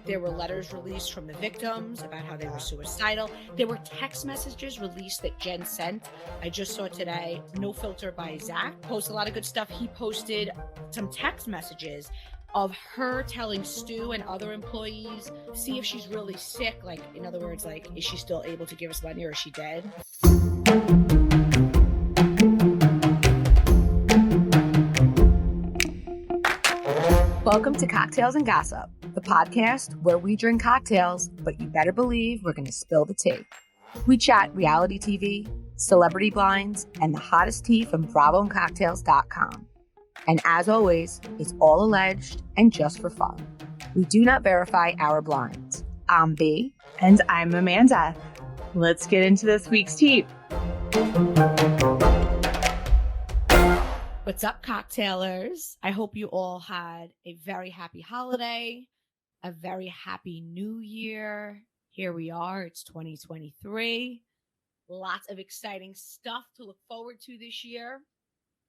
There were letters released from the victims about how they were suicidal. There were text messages released that Jen sent. I just saw today, No Filter by Zach posts a lot of good stuff. He posted some text messages of her telling Stu and other employees, see if she's really sick. Like, in other words, like, is she still able to give us money or is she dead? Welcome to Cocktails and Gossip, the podcast where we drink cocktails, but you better believe we're going to spill the tea. We chat reality TV, celebrity blinds, and the hottest tea from BravoandCocktails.com. And as always, it's all alleged and just for fun. We do not verify our blinds. I'm B. And I'm Amanda. Let's get into this week's tea. What's up, cocktailers? I hope you all had a very happy holiday, a very happy new year. Here we are. It's 2023. Lots of exciting stuff to look forward to this year.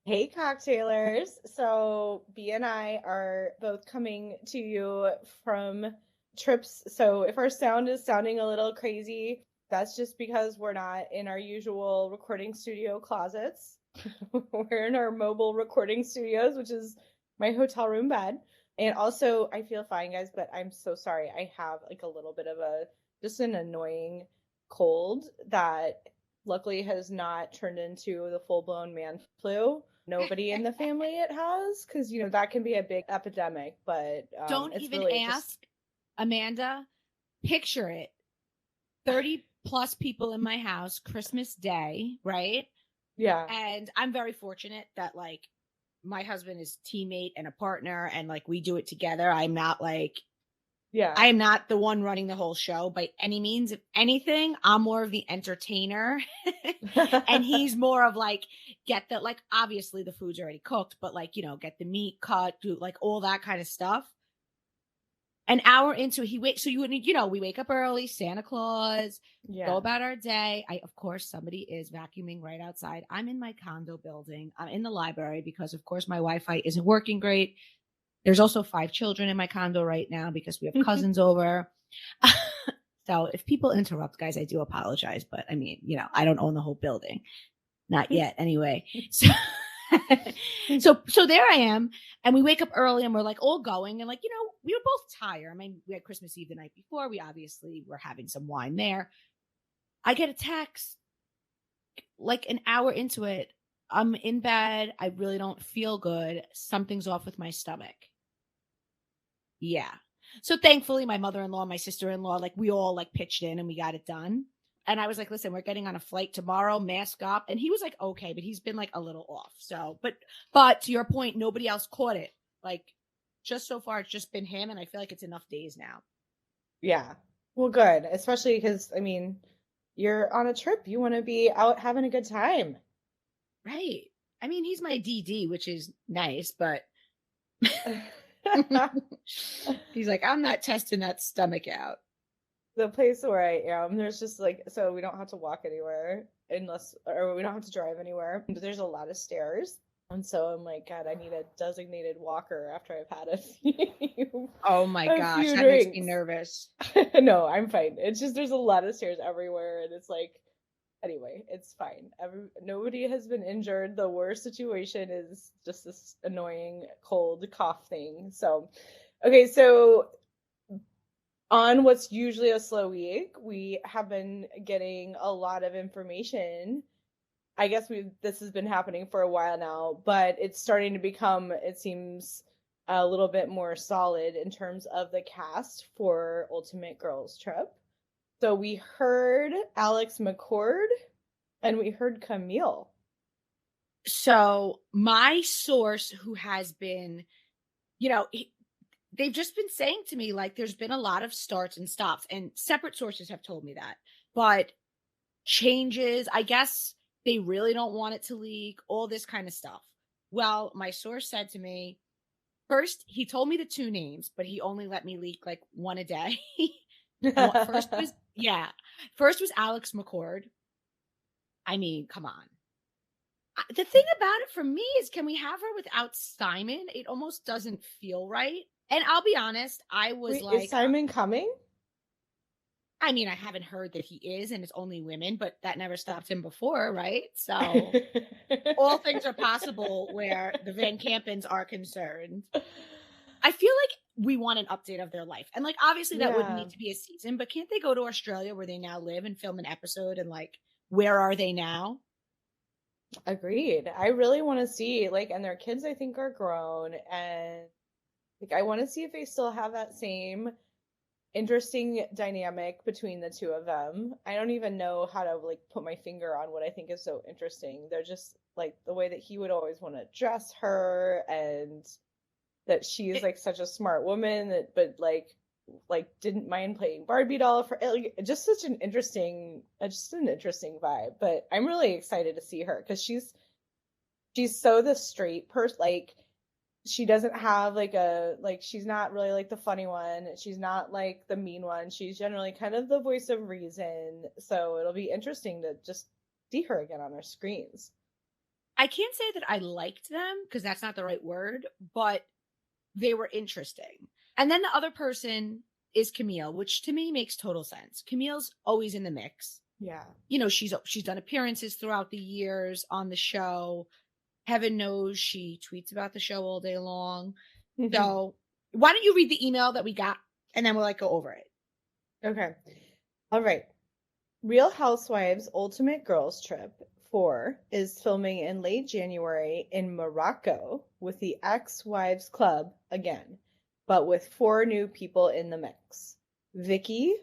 Hey, cocktailers. So B and I are both coming to you from trips. So if our sound is sounding a little crazy, that's just because we're not in our usual recording studio closets. We're in our mobile recording studios, which is my hotel room bed. And also, I feel fine, guys, but I'm so sorry. I have like a little bit of just an annoying cold that luckily has not turned into the full-blown man flu. Nobody in the family it has, because, you know, that can be a big epidemic, but don't it's even really ask, Amanda. Picture it. 30 plus people in my house, Christmas Day, right? Yeah. And I'm very fortunate that, like, my husband is teammate and a partner, and, like, we do it together. I'm not, like, I am not the one running the whole show by any means. If anything, I'm more of the entertainer. And he's more of, like, obviously the food's already cooked, but, like, you know, get the meat cut, do, like, all that kind of stuff. An hour into it, so you wouldn't, you know, we wake up early, Santa Claus, go about our day. Of course, somebody is vacuuming right outside. I'm in my condo building. I'm in the library because, of course, my Wi-Fi isn't working great. There's also 5 children in my condo right now because we have cousins over. So if people interrupt, guys, I do apologize. But I mean, you know, I don't own the whole building. Not yet, anyway. So there I am, and we wake up early and we're like all going, and, like, you know, we were both tired. I mean, we had Christmas Eve the night before. We obviously were having some wine there. I get a text like an hour into it. I'm in bed. I really don't feel good. Something's off with my stomach. Yeah. So thankfully, my mother-in-law, my sister-in-law, like, we all, like, pitched in and we got it done. And I was like, listen, we're getting on a flight tomorrow, mask up. And he was like, okay, but he's been, like, a little off. So, but to your point, nobody else caught it. Like, just so far, it's just been him. And I feel like it's enough days now. Yeah. Well, good. Especially because, I mean, you're on a trip. You want to be out having a good time. Right. I mean, he's my DD, which is nice, but he's like, I'm not testing that stomach out. The place where I am, there's just, like, so we don't have to walk anywhere or we don't have to drive anywhere. But there's a lot of stairs. And so I'm like, God, I need a designated walker after I've had a few. Oh my gosh, that makes me nervous. No, I'm fine. It's just there's a lot of stairs everywhere, and it's like, anyway, it's fine. Nobody has been injured. The worst situation is just this annoying cold cough thing. So, okay, so on what's usually a slow week, we have been getting a lot of information. I guess this has been happening for a while now, but it's starting to become, it seems, a little bit more solid in terms of the cast for Ultimate Girls Trip. So we heard Alex McCord and we heard Camille. So my source, who has been, you know, they've just been saying to me, like, there's been a lot of starts and stops, and separate sources have told me that. But changes, I guess they really don't want it to leak, all this kind of stuff. Well, my source said to me, first, he told me the 2 names, but he only let me leak like 1 a day. First was Alex McCord. I mean, come on. The thing about it for me is, can we have her without Simon? It almost doesn't feel right. And I'll be honest, I was Wait, like, is Simon coming? I mean, I haven't heard that he is, and it's only women, but that never stopped him before, right? So all things are possible where the Van Campens are concerned. I feel like we want an update of their life. And like obviously that wouldn't Yeah. need to be a season, but can't they go to Australia where they now live and film an episode and like where are they now? Agreed. I really want to see like, and their kids I think are grown, and like I want to see if they still have that same interesting dynamic between the two of them. I don't even know how to like put my finger on what I think is so interesting. They're just like the way that he would always want to dress her, and that she's It, like such a smart woman that but like didn't mind playing Barbie doll for like, just such an interesting vibe. But I'm really excited to see her because she's so the straight person, like she doesn't have like a like she's not really like the funny one, she's not like the mean one, she's generally kind of the voice of reason, so it'll be interesting to just see her again on our screens. I can't say that I liked them because that's not the right word, but they were interesting. And then the other person is Camille, which to me makes total sense. Camille's always in the mix. Yeah. You know, she's done appearances throughout the years on the show. Heaven knows she tweets about the show all day long. So why don't you read the email that we got and then we'll like go over it. Okay. All right. Real Housewives Ultimate Girls Trip 4 is filming in late January in Morocco with the Ex-Wives Club again, but with 4 new people in the mix. Vicky,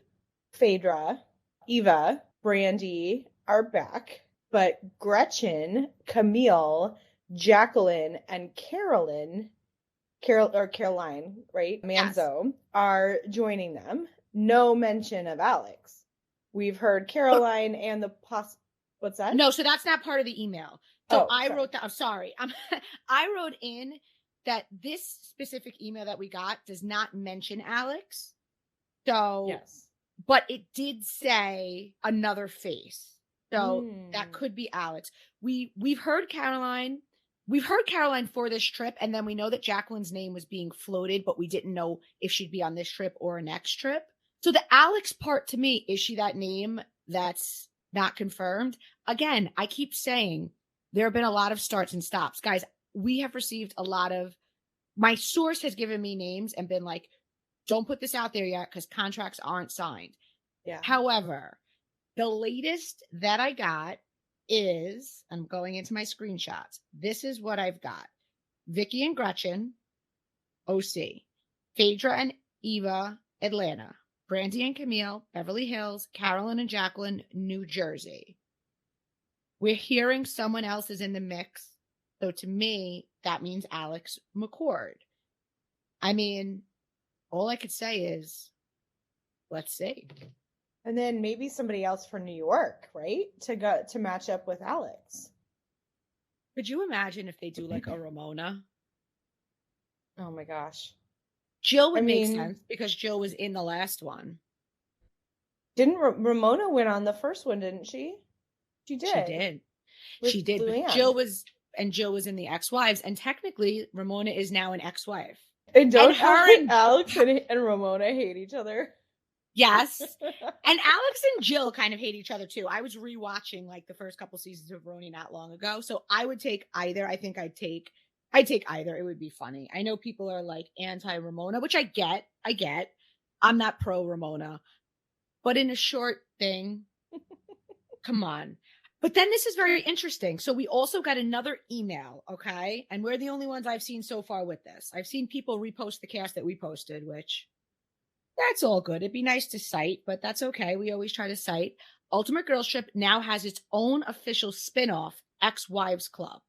Phaedra, Eva, Brandy are back, but Gretchen, Camille, Jacqueline, and Caroline, right? Manzo, yes, are joining them. No mention of Alex. We've heard Caroline and the what's that? No, so that's not part of the email. So I wrote that. I'm sorry. I wrote in that this specific email that we got does not mention Alex. So, yes, but it did say another face. So that could be Alex. We've heard Caroline. We've heard Caroline for this trip, and then we know that Jacqueline's name was being floated, but we didn't know if she'd be on this trip or a next trip. So the Alex part to me, is she that name that's not confirmed? Again, I keep saying there have been a lot of starts and stops. Guys, we have received a lot of, my source has given me names and been like, don't put this out there yet because contracts aren't signed. Yeah. However, the latest that I got is, I'm going into my screenshots. This is what I've got. Vicky and Gretchen, OC. Phaedra and Eva, Atlanta. Brandy and Camille, Beverly Hills. Carolyn and Jacqueline, New Jersey. We're hearing someone else is in the mix. So to me, that means Alex McCord. I mean, all I could say is, let's see. And then maybe somebody else for New York, right? To go to match up with Alex. Could you imagine if they do like a Ramona? Oh my gosh. Jill would make sense because Jill was in the last one. Didn't Ramona win on the first one, didn't she? She did. She did. She did. But Jill was in the Ex-Wives, and technically Ramona is now an ex-wife. And don't Alex and Ramona hate each other? Yes. And Alex and Jill kind of hate each other too. I was rewatching like the first couple seasons of Roni not long ago. So I would take either. I think I'd take either. It would be funny. I know people are like anti-Ramona, which I get. I'm not pro Ramona. But in a short thing, come on. But then this is very interesting. So we also got another email, okay? And we're the only ones I've seen so far with this. I've seen people repost the cast that we posted, which that's all good. It'd be nice to cite, but that's okay. We always try to cite. Ultimate Girls Trip now has its own official spinoff, Ex-Wives Club.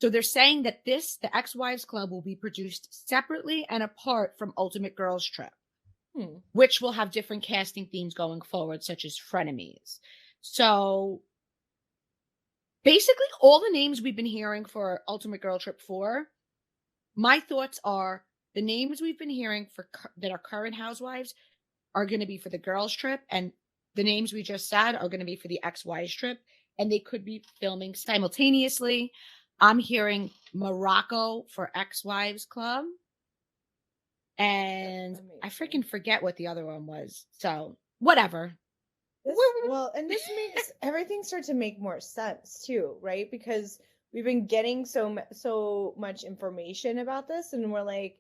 So they're saying that the Ex-Wives Club will be produced separately and apart from Ultimate Girls Trip, which will have different casting themes going forward, such as frenemies. So basically all the names we've been hearing for Ultimate Girl Trip 4, my thoughts are the names we've been hearing for that are current housewives are going to be for the girls trip, and the names we just said are going to be for the Ex-Wives trip, and they could be filming simultaneously. I'm hearing Morocco for Ex-Wives Club. And I freaking forget what the other one was. So whatever. And this makes everything start to make more sense too, right? Because we've been getting so much information about this, and we're like,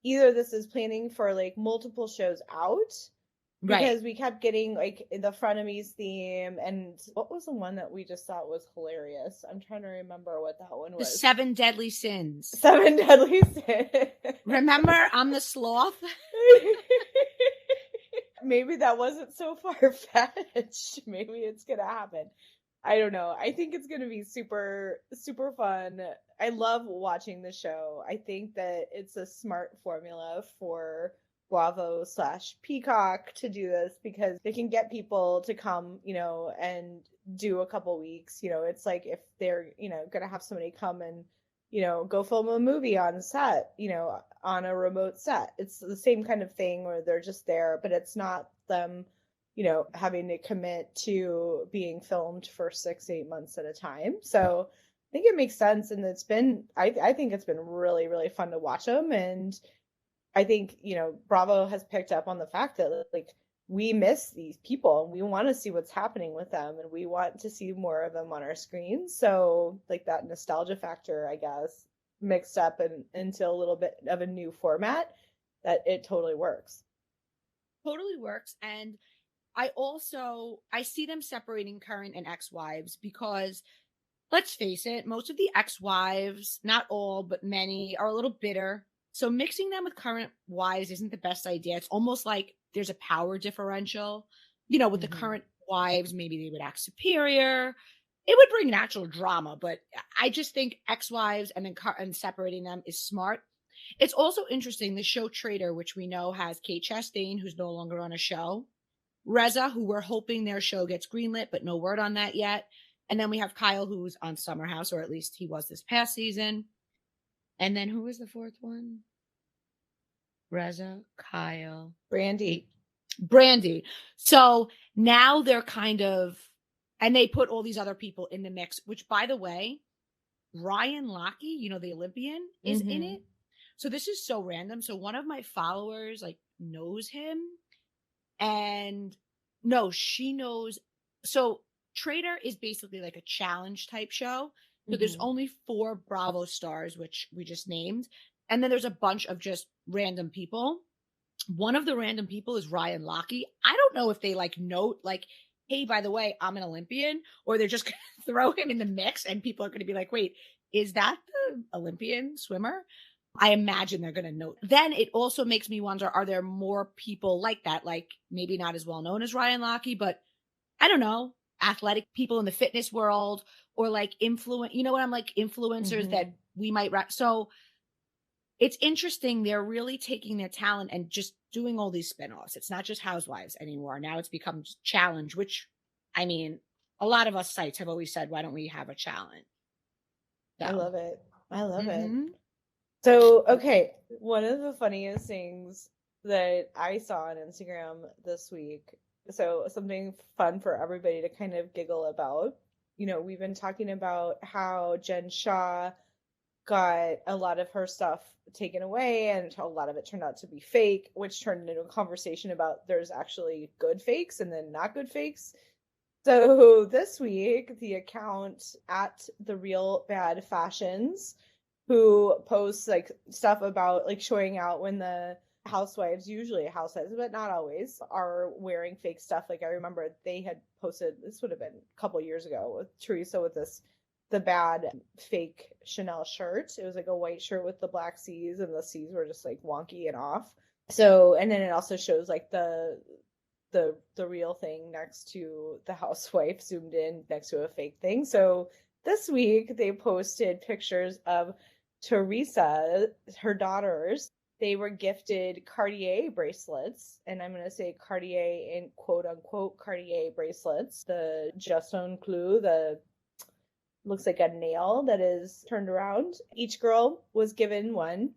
either this is planning for like multiple shows out, because we kept getting like the Frenemies theme, and what was the one that we just thought was hilarious? I'm trying to remember what that one was. The 7 Deadly Sins. 7 Deadly Sins. Remember, I'm the sloth. Maybe that wasn't so far-fetched. Maybe it's gonna happen. I don't know. I think it's gonna be super, super fun. I love watching the show. I think that it's a smart formula for Bravo / Peacock to do this, because they can get people to come, and do a couple weeks. It's like if they're, gonna have somebody come and, go film a movie on set, on a remote set. It's the same kind of thing where they're just there, but it's not them, having to commit to being filmed for 6-8 months at a time. So I think it makes sense. And I think it's been really, really fun to watch them. And I think, Bravo has picked up on the fact that like we miss these people and we want to see what's happening with them, and we want to see more of them on our screens. So like that nostalgia factor, I guess, mixed up into a little bit of a new format, that it totally works. Totally works. And I see them separating current and ex-wives, because let's face it, most of the ex-wives, not all, but many, are a little bitter. So mixing them with current wives isn't the best idea. It's almost like there's a power differential. With the current wives, maybe they would act superior. It would bring natural drama, but I just think ex-wives and separating them is smart. It's also interesting, the show Traitor, which we know has Kate Chastain, who's no longer on a show, Reza, who we're hoping their show gets greenlit, but no word on that yet. And then we have Kyle, who's on Summer House, or at least he was this past season. And then who was the fourth one? Reza, Kyle, Brandi. So now they're kind of, and they put all these other people in the mix, which, by the way, Ryan Lochte, the Olympian, is in it. So this is so random. So one of my followers knows him, and no, she knows. So Traitor is basically like a challenge type show. So there's only 4 Bravo stars, which we just named. And then there's a bunch of just random people. One of the random people is Ryan Lochte. I don't know if they note hey, by the way, I'm an Olympian, or they're just going to throw him in the mix and people are going to be like, wait, is that the Olympian swimmer? I imagine they're going to note. Then it also makes me wonder, are there more people like that? Maybe not as well known as Ryan Lochte, but I don't know, athletic people in the fitness world, or influencers that we might. So it's interesting. They're really taking their talent and just doing all these spinoffs. It's not just Housewives anymore. Now it's become challenge, which, I mean, a lot of us sites have always said, why don't we have a challenge? So. I love it. it. So, okay, one of the funniest things that I saw on Instagram this week, so something fun for everybody to kind of giggle about. We've been talking about how Jen Shah got a lot of her stuff taken away, and a lot of it turned out to be fake, which turned into a conversation about there's actually good fakes and then not good fakes. So this week, the account at The Real Bad Fashions, who posts stuff about showing out when the housewives, usually housewives, but not always, are wearing fake stuff. I remember they had posted, this would have been a couple years ago, with Teresa with the bad fake Chanel shirt. It was a white shirt with the black C's, and the C's were just wonky and off. So, and then it also shows the real thing next to the housewife zoomed in next to a fake thing. So this week they posted pictures of Teresa, her daughters. They were gifted Cartier bracelets, and I'm going to say Cartier in quote unquote Cartier bracelets. The Jasson Clou, looks like a nail that is turned around. Each girl was given one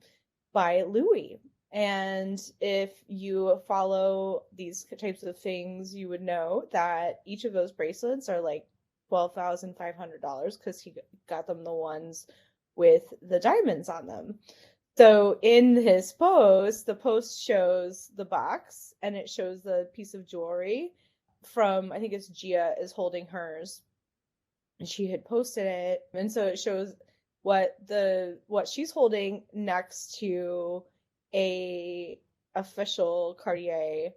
by Louis. And if you follow these types of things, you would know that each of those bracelets are $12,500, because he got them the ones with the diamonds on them. So in his post, the post shows the box and it shows the piece of jewelry from, I think it's Gia is holding hers. And she had posted it. And so it shows what she's holding next to a official Cartier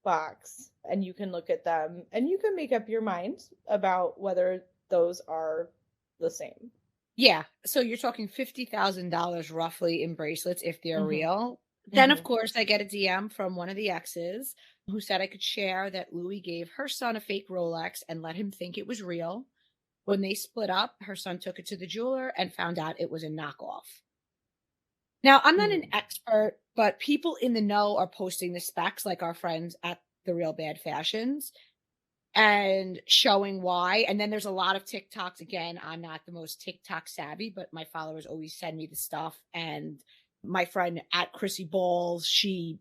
box, and you can look at them and you can make up your mind about whether those are the same. Yeah. So you're talking $50,000 roughly in bracelets if they're Mm-hmm. real. Then, of Mm-hmm. course, I get a DM from one of the exes who said I could share that Louis gave her son a fake Rolex and let him think it was real. When they split up, her son took it to the jeweler and found out it was a knockoff. Now, I'm not an Mm. expert, but people in the know are posting the specs, like our friends at The Real Bad Fashions, and showing why. And then there's a lot of TikToks. Again, I'm not the most TikTok savvy, but my followers always send me the stuff. And my friend at Chrissy Balls, she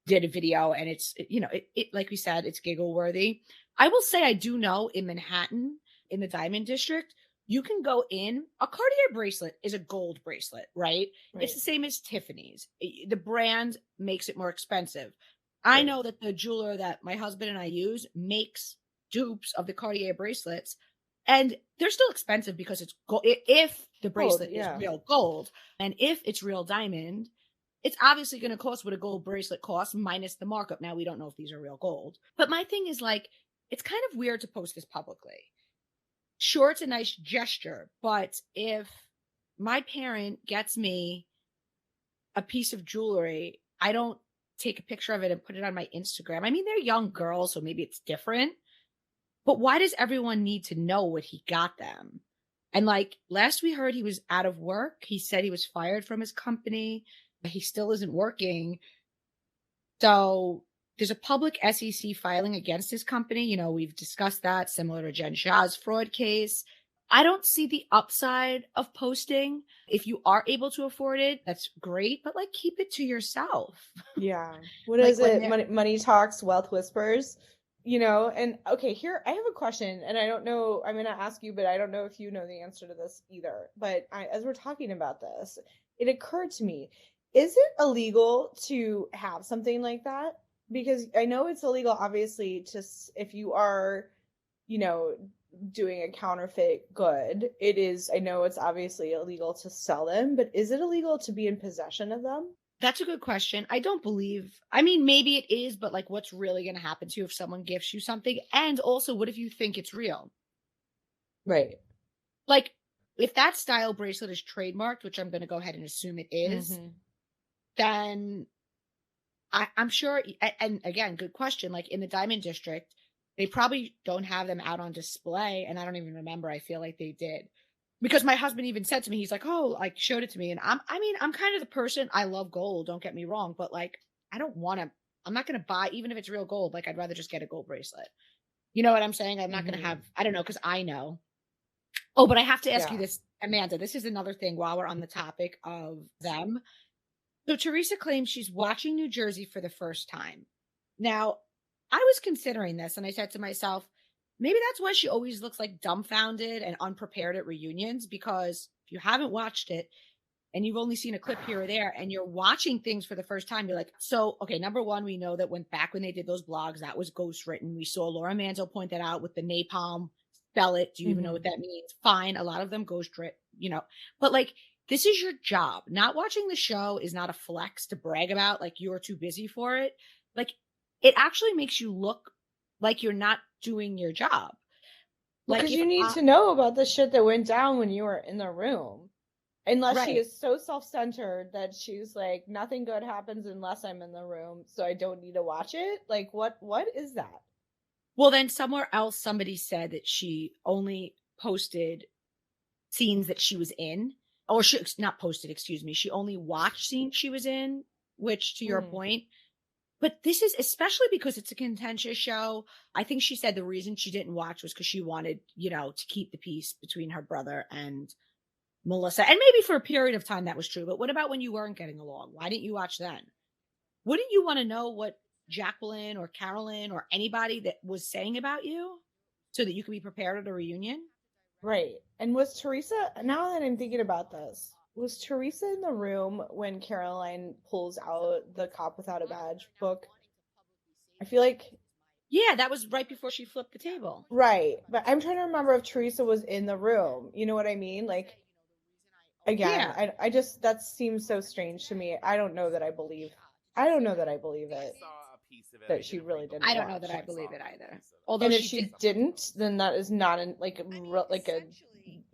did a video, and it's, it like we said, it's giggle worthy. I will say I do know in Manhattan, in the Diamond District, you can go in. A Cartier bracelet is a gold bracelet, right? It's Right. the same as Tiffany's. The brand makes it more expensive. I Right. know that the jeweler that my husband and I use makes dupes of the Cartier bracelets, and they're still expensive because it's gold. If the Gold, bracelet is yeah. real gold, and if it's real diamond, it's obviously going to cost what a gold bracelet costs minus the markup. Now we don't know if these are real gold. But my thing is, like, it's kind of weird to post this publicly. Sure, it's a nice gesture, but if my parent gets me a piece of jewelry, I don't take a picture of it and put it on my Instagram. I mean, they're young girls, so maybe it's different. But why does everyone need to know what he got them? And like last we heard, he was out of work. He said he was fired from his company. He still isn't working. So there's a public SEC filing against his company. We've discussed that, similar to Jen Shah's fraud case. I don't see the upside of posting. If you are able to afford it, that's great, but like keep it to yourself. Yeah. What Like is when it? they're Money talks, wealth whispers. And okay, here I have a question, and I don't know, I'm gonna ask you, but I don't know if you know the answer to this either. But as we're talking about this, it occurred to me, is it illegal to have something like that? Because I know it's illegal, obviously, if you are, you know, doing a counterfeit good. It is, I know it's obviously illegal to sell them, but is it illegal to be in possession of them? That's a good question. I don't believe, I mean, maybe it is, but like what's really going to happen to you if someone gifts you something? And also, what if you think it's real? Right. Like, if that style bracelet is trademarked, which I'm going to go ahead and assume it is, Mm-hmm. then I'm sure. And again, good question. Like in the Diamond District, they probably don't have them out on display. And I don't even remember. I feel like they did. Because my husband even said to me, he's like, oh, like showed it to me. And I mean, I'm kind of the person, I love gold, don't get me wrong, but like, I don't want to, I'm not going to buy, even if it's real gold, like I'd rather just get a gold bracelet. You know what I'm saying? I'm not going to Mm-hmm. have, I don't know, because I know. Oh, but I have to ask you Yeah. this, Amanda. This is another thing while we're on the topic of them. So Teresa claims she's watching New Jersey for the first time. Now, I was considering this and I said to myself, maybe that's why she always looks like dumbfounded and unprepared at reunions, because if you haven't watched it and you've only seen a clip here or there and you're watching things for the first time, you're like, so, okay, number one, we know that when they did those blogs, that was ghostwritten. We saw Laura Manzo point that out with the napalm, spell it. Do you even know Mm-hmm. what that means? Fine. A lot of them ghostwritten, but like, this is your job. Not watching the show is not a flex to brag about, like you're too busy for it. Like, it actually makes you look like you're not doing your job. Like Because if you need I to know about the shit that went down when you were in the room. Unless she right. is so self-centered that she's like, nothing good happens unless I'm in the room, so I don't need to watch it. Like, what is that? Well, then somewhere else somebody said that she only posted scenes that she was in, or she not posted, excuse me. She only watched scenes she was in, which to your Mm. point. But this is especially because it's a contentious show. I think she said the reason she didn't watch was because she wanted, to keep the peace between her brother and Melissa. And maybe for a period of time that was true. But what about when you weren't getting along? Why didn't you watch then? Wouldn't you want to know what Jacqueline or Carolyn or anybody that was saying about you so that you could be prepared at a reunion? Right. And was Teresa, now that I'm thinking about this, Was Teresa in the room when Caroline pulls out the Cop Without a Badge book? I feel like... Yeah, that was right before she flipped the table. Right. But I'm trying to remember if Teresa was in the room. You know what I mean? Like, again, yeah. I just, that seems so strange to me. I don't know that I believe it. That she really didn't. I don't know that I believe it either. Although, and if she didn't, then that is not like a.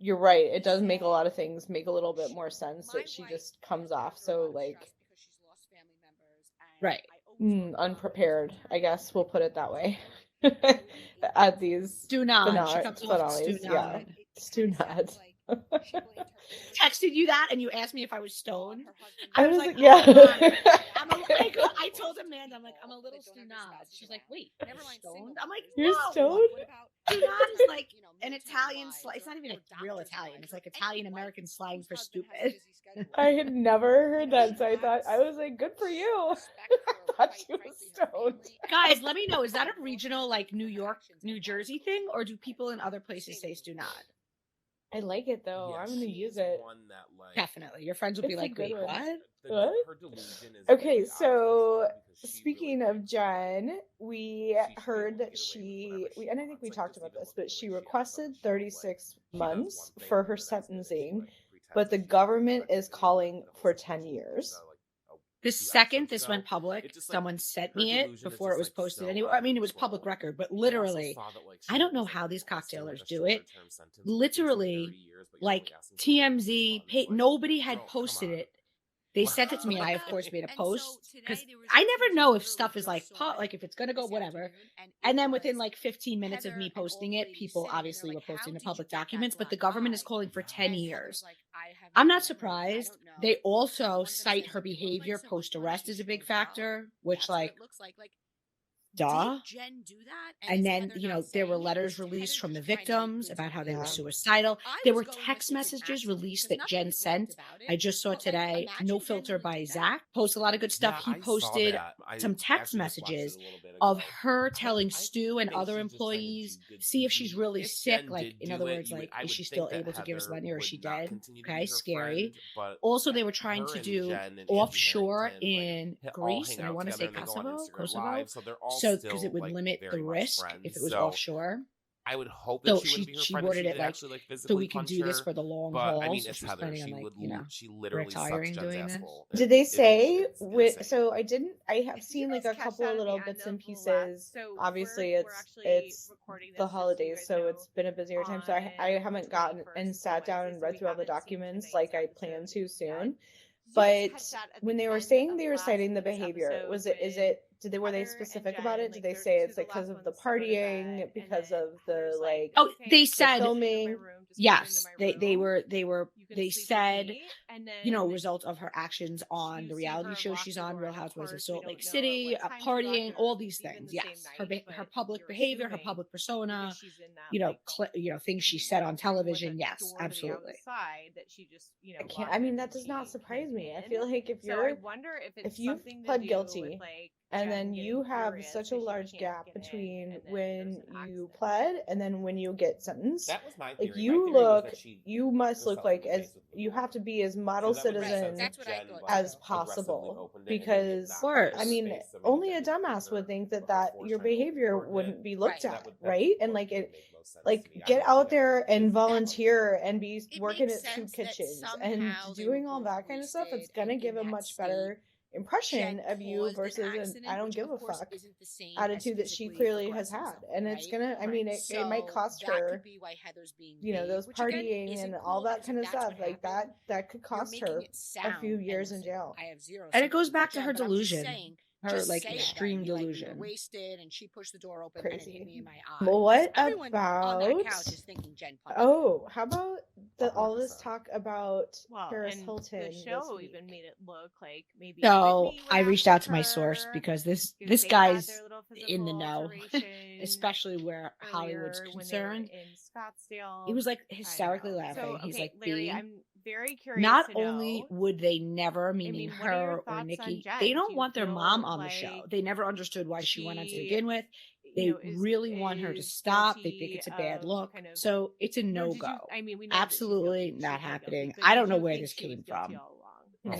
You're right. It does make a lot of things make a little bit more sense that she just comes off so like. Right. Unprepared, I guess we'll put it that way. At these finales. Yeah. Stunad. Texted you that and you asked me if I was stoned. I was like, yeah. I told Amanda, I'm a little stunad. She's like, wait, never mind, stoned? I'm like, you're stoned? Stunad is like an Italian slang. It's not even a real Italian. It's like Italian American slang for stupid. I had never heard that, so I was like, good for you. I thought she was stoned. Guys, let me know, is that a regional like New York, New Jersey thing, or do people in other places say stunad? I like it though. Yeah, I'm gonna use it. Definitely. Your friends will be like, wait, what? Her delusion is okay, so speaking of Jen, we heard that and I think we talked about this, but she requested 36 months for her sentencing, but the government is calling for 10 years. The second this went public, someone sent me it before it was posted anywhere. I mean, it was public record, but literally, I don't know how these cocktailers do it. Literally, like TMZ, nobody had posted it. They sent it to me, and I, of course, made a post because I never know if stuff is like if it's going to go, whatever. And then within like 15 minutes of me posting it, people obviously were posting the public documents, but the government is calling for 10 years. I'm not surprised. They also cite her behavior post-arrest as a big factor, which like, duh. And then, there were letters released from the victims about how they were suicidal. There were text messages released that Jen sent. I just saw today, No Filter by Zach, post a lot of good stuff. He posted some text messages of her telling Stu and other employees, see if she's really sick. Like, in other words, like, is she still able to give us money or is she dead? Okay, scary. Also, they were trying to do offshore in Greece, and I want to say Kosovo. So, because it would limit the risk if it was offshore. I would hope that she worded it like, so we can do this for the long haul. I mean, so it's Heather. She literally sucks Jen's asshole. Did they say? So I have seen like a couple of little bits and pieces. Obviously, it's the holidays, so it's been a busier time. So I haven't gotten and sat down and read through all the documents like I plan to soon. But when they were saying they were citing the behavior, were they specific about it? Did they say it's like because of the partying, because of the like? Oh, they said filming. Yes, they said, result of her actions on the reality show she's on, Real Housewives of Salt Lake City, partying, all these things. Yes, her public behavior, her public persona, things she said on television. Yes, absolutely. That does not surprise me. I feel like if you've pled guilty. And then you have such a large gap between when you pled and then when you get sentenced. That was my theory. Like you must look like you have to be as model citizen as possible. Because only a dumbass would think that your behavior wouldn't be looked at, right? And get out there and volunteer and be working at soup kitchens and doing all that kind of stuff. It's gonna give a much better impression of you versus an I don't give a fuck attitude that she clearly has had. And it's gonna, it might cost her, those partying and all that kind of stuff like that could cost her a few years in jail. And it goes back to her delusion. Her extreme delusion. Wasted, and she pushed the door open Crazy. And it hit me in my eye. Well, what Everyone about? On that couch is thinking Jen punched how about all this talk about Paris Hilton? The show even made it look like maybe. So I reached out to my source because this guy's in the know, especially where Hollywood's concerned. He was hysterically laughing. He's like, Larry, I'm very curious. Not only would they never, meaning her or Nikki, they don't want their mom on the show. They never understood why she went on to begin with. They really want her to stop. They think it's a bad look. So it's a no-go. Absolutely not happening. I don't know where this came from.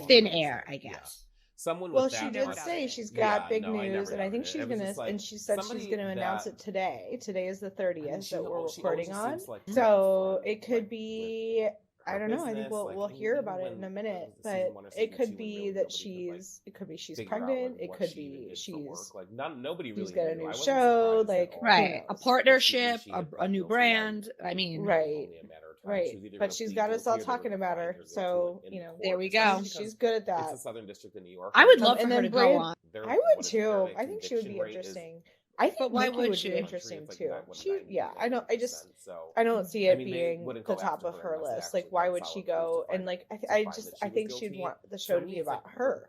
Thin air, I guess. Someone well, she did say she's got big news, and I think she's gonna. And she said she's gonna announce it today. Today is the 30th that we're recording on, so it could be. I don't know. I think we'll hear about it in a minute, but it could be that she's. It could be she's pregnant. It could be she's. Nobody really. She's got a new show, like a partnership, a new brand. I mean, right. But she's got us all talking about her, so there we go. She's good at that. It's the Southern District of New York. I would love for her to go on. I would too. I think she would be interesting. I think why Nikki would she? Be interesting too. I don't. I don't see it being the top of her list. Like, why would she go? And like, I think she'd want the show to be about her,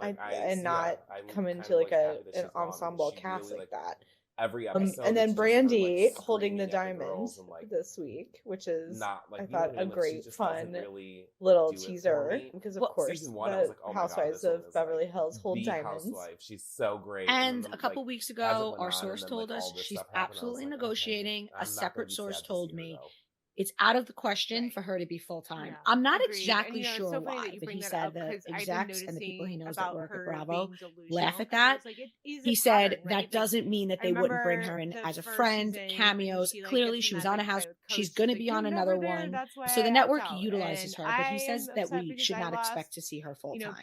and not come into like an ensemble cast like that. Every episode, and then Brandy holding the diamonds this week, which is not I thought a great fun little teaser because of course the Housewives of Beverly Hills hold diamonds. She's so great. And a couple weeks ago, our source told us she's absolutely negotiating. A separate source told me it's out of the question for her to be full-time. Yeah. I'm not exactly sure why, but he said the execs and the people he knows that work at Bravo laugh at that. He said that doesn't mean that they wouldn't bring her in as a friend, cameos. Clearly, she was on a house. She's going to be on another one. So the network utilizes her, but he says that we should not expect to see her full-time.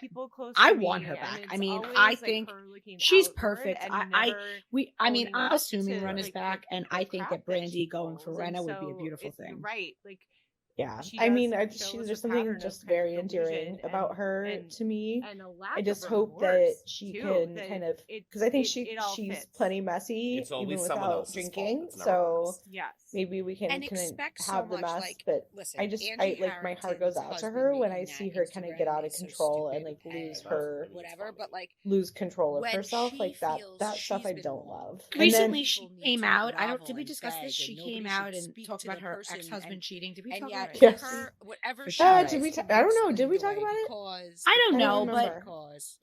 I want her back. I mean, I think she's perfect. I'm assuming Ren is back, and I think that Brandy going for Renna would be a beautiful thing. Right, like I mean, there's something just very endearing about her to me. I just hope that she can kind of, because I think she's plenty messy even without drinking. So maybe we can kind of have the mess, but I like my heart goes out to her when I see her kind of get out of control and like lose control of herself, like that stuff I don't love. Recently, she came out. Did we discuss this? She came out and talked about her ex-husband cheating. Did we talk about it? Yes. Whatever she I don't know. Did we talk about it? I don't know, but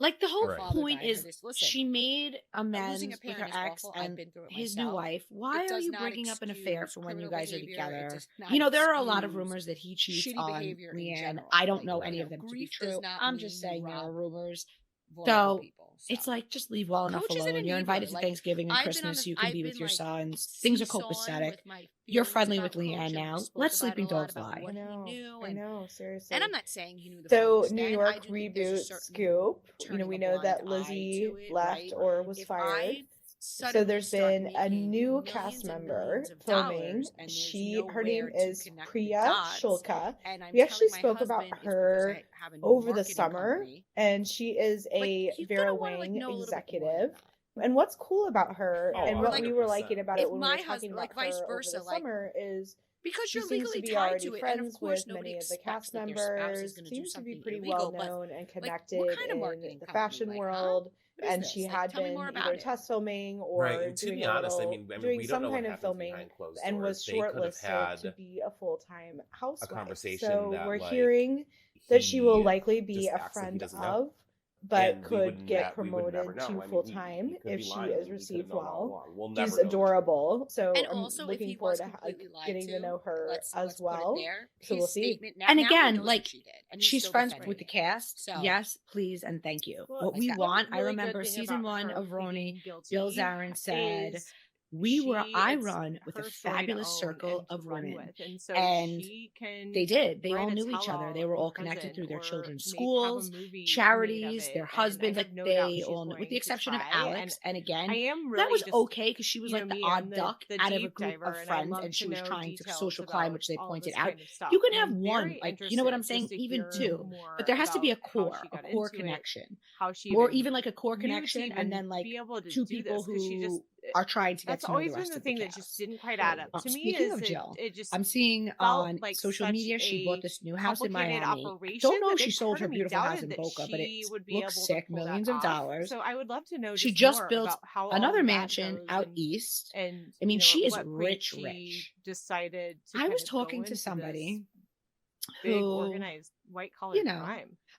like the whole point is she made amends with her ex and his new wife. Why are you bringing up an affair from when you guys are together? There are a lot of rumors that he cheats on Leanne. I don't know any of them to be true. I'm just saying there are rumors. So it's like, just leave well enough alone. You're invited to Thanksgiving and Christmas. You can be with your sons. Things are copacetic. You're friendly with Leanne now. Let sleeping dogs lie. I know, seriously. And I'm not saying he knew the So New York reboot scoop. We know that Lizzie left or was fired. So there's been a new cast member filming. Her name is Priya Shulka. We actually spoke about her over the summer, and she is a Vera Wang executive. And what's cool about her, and what we were liking about it when we were talking about her over the summer, is because you're legally tied to it, and of course many of the cast members seems to be pretty well known and connected in the fashion world. And she had been either test filming or doing some kind of filming, and was shortlisted to be a full-time housewife. So we're hearing that she will likely be a friend of, but could get promoted to full-time if she is received well. She's adorable, so I'm looking forward to getting to know her as well. So we'll see. And again, she's friends with the cast. Yes, please, and thank you. What we want, I remember season 1 of Roni, Bill Zarin said, I run with a fabulous circle of women. And they did. They all knew each other. They were all connected through their children's schools, charities, their husbands. They all knew, with the exception of Alex. And again, that was okay because she was like the odd duck out of a group of friends, and she was trying to social climb, which they pointed out. You can have one, you know what I'm saying? Even 2. But there has to be a core connection. Or even like a core connection, and then like 2 people who are trying to get to know the rest of the cast. That's always been the thing that just didn't quite add up to me. Speaking of Jill, I'm seeing on social media she bought this new house in Miami. Don't know if she sold her beautiful house in Boca, but it looks sick, millions of dollars. So I would love to know. She just built another mansion out east. And I mean, she is rich. Decided. I was talking to somebody who organized white collar crime.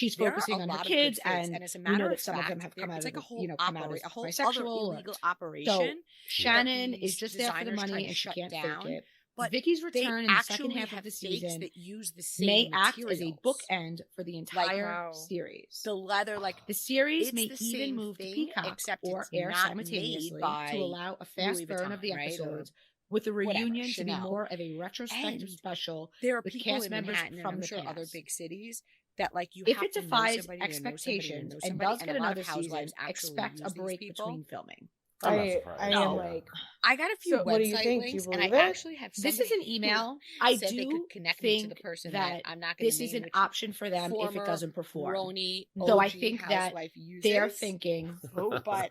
she's There are focusing a on her lot of good kids, figs, and and as a we matter know of that some of them fact, have come out it's as like a whole come out as a whole other bisexual. illegal So operation Shannon these is just there for the designers tried money, to and she shut can't down, fake it. but Vicky's they return in the second actually half of have the fakes season that use the may same act as a materials. bookend for the entire Wow. series. The leather, like The series it's may the even same move to thing, Peacock except or it's air not simultaneously made by to allow a fast Louis burn of the Vuitton, right? Or episodes, with the whatever, reunion to be Chanel. more of a retrospective And special there are with people cast in members Manhattan and from I'm the sure other past. big cities that like you If have it to know defies somebody to know somebody to expectations know and somebody, does and get a lot another of housewives season, actually expect use a these break people. between filming. I'm not I surprised. am No. like, I got a few So, what do website you think? Do you links, and I believe it? actually have This somebody is an who email. I said they do could connect me to the think person that I'm not going this to is name, an which option for them if it former doesn't perform. Roni Though I OG think that housewife uses. they're thinking but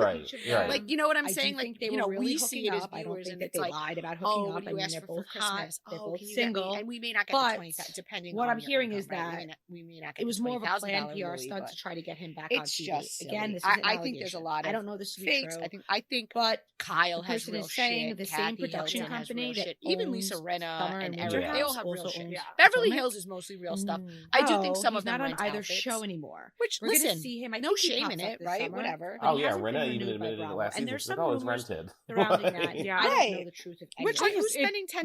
Right, right. Like, you know what I'm I saying? do Like, think they you were know, really we see it hooking as up. I don't viewers, think and that it's they like, lied about oh, hooking what up. do I you mean, ask they're for both hot. Christmas? They're Oh, both can you get me? single. And we may not get But the 20,000, depending what on I'm your hearing income, is right? that We may not get it was the more of a planned $20,000 PR Louis, stunt but to try to get him back on it's TV. just silly. Again, this is an I think there's a allegation. lot I of don't know this to be fakes. true. I think But Kyle the has person real is saying shit. the same Kathy production Hilton has company real that shit. Even Lisa owns Rinna Summer and and Winter Eric, they all House have real also shit. owns Beverly Potomac. Hills is mostly real stuff. Mm. I do think some he's of them not on rent either outfits. show anymore. Which, We're listen, gonna see him. I no think he shame pops in up it, this right? summer, Whatever. but Oh he yeah, hasn't been Rinna even renewed by admitted it Bravo. last And season. there's She's some like, oh, it's rumors rented. surrounding that. Yeah. I don't know Right. the truth of Which any are of you it. spending $10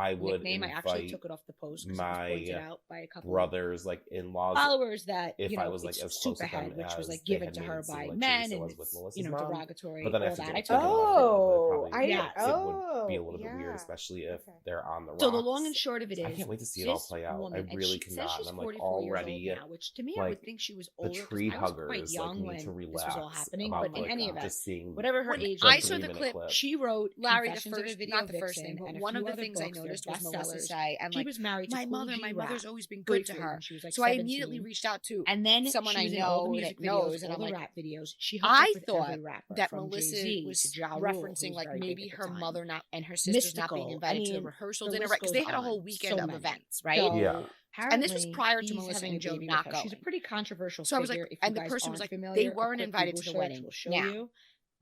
I would nickname. I actually took it off the post because it was pointed out by a couple brothers, like in-laws, followers that if I was like as close to them which was like as they given had to made her it seem by like men Teresa and was with it's, Melissa's mom. derogatory. But then I all have that. to I do took it off. it would be a little bit weird, especially if they're on the rocks. So the long and short of it is, I can't wait to see it all play out. Woman, I really cannot. And I'm like already now, which to me like, I would think she was older. The tree I was huggers quite young like, when need to relax this was all happening. about, But in any event, just seeing whatever her age, I saw the clip. She wrote Larry, Confessions of a Video not the first Vixen, thing, but and one of the other things I books. They're noticed was Melissa bestsellers. say, and She like, was married to my Cool mother, G my Rap mother's always been good to briefly her. when she was like So I 17. immediately reached out to And then someone she I was in all the know music that knows, videos, and all I'm the like, rap videos. She I with thought every rapper, that from Melissa Jay-Z was to Ja Rule, referencing who was like very maybe big at her the time. mother not and her sisters not being Mystical. invited to the I mean, rehearsal the dinner, list right? Because they goes had a whole on. weekend So of many. events, right? So, Yeah. And this was apparently, prior to he's Melissa having and a Joe baby not with her. She's a going. pretty controversial So I was figure. like, If and you the guys person aren't was like, familiar, they a weren't quick invited Google to the search wedding. will show Now, you.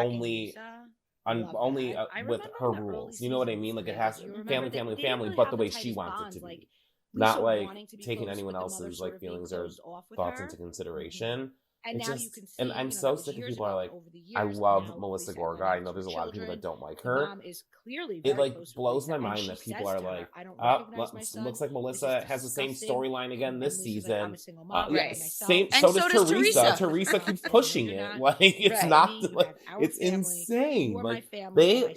only with her rules. You know what I mean? Like it has family, but the way she wants it to be. Not like taking anyone else's like feelings or thoughts into consideration. And now you can see, and I'm so sick of people are like, I love Melissa Gorga. I know there's a lot of people that don't like her. It like blows my mind that people are like, looks like Melissa has the same storyline again this season. Same. So does Teresa. Teresa keeps pushing it. Like it's not like it's insane. Like they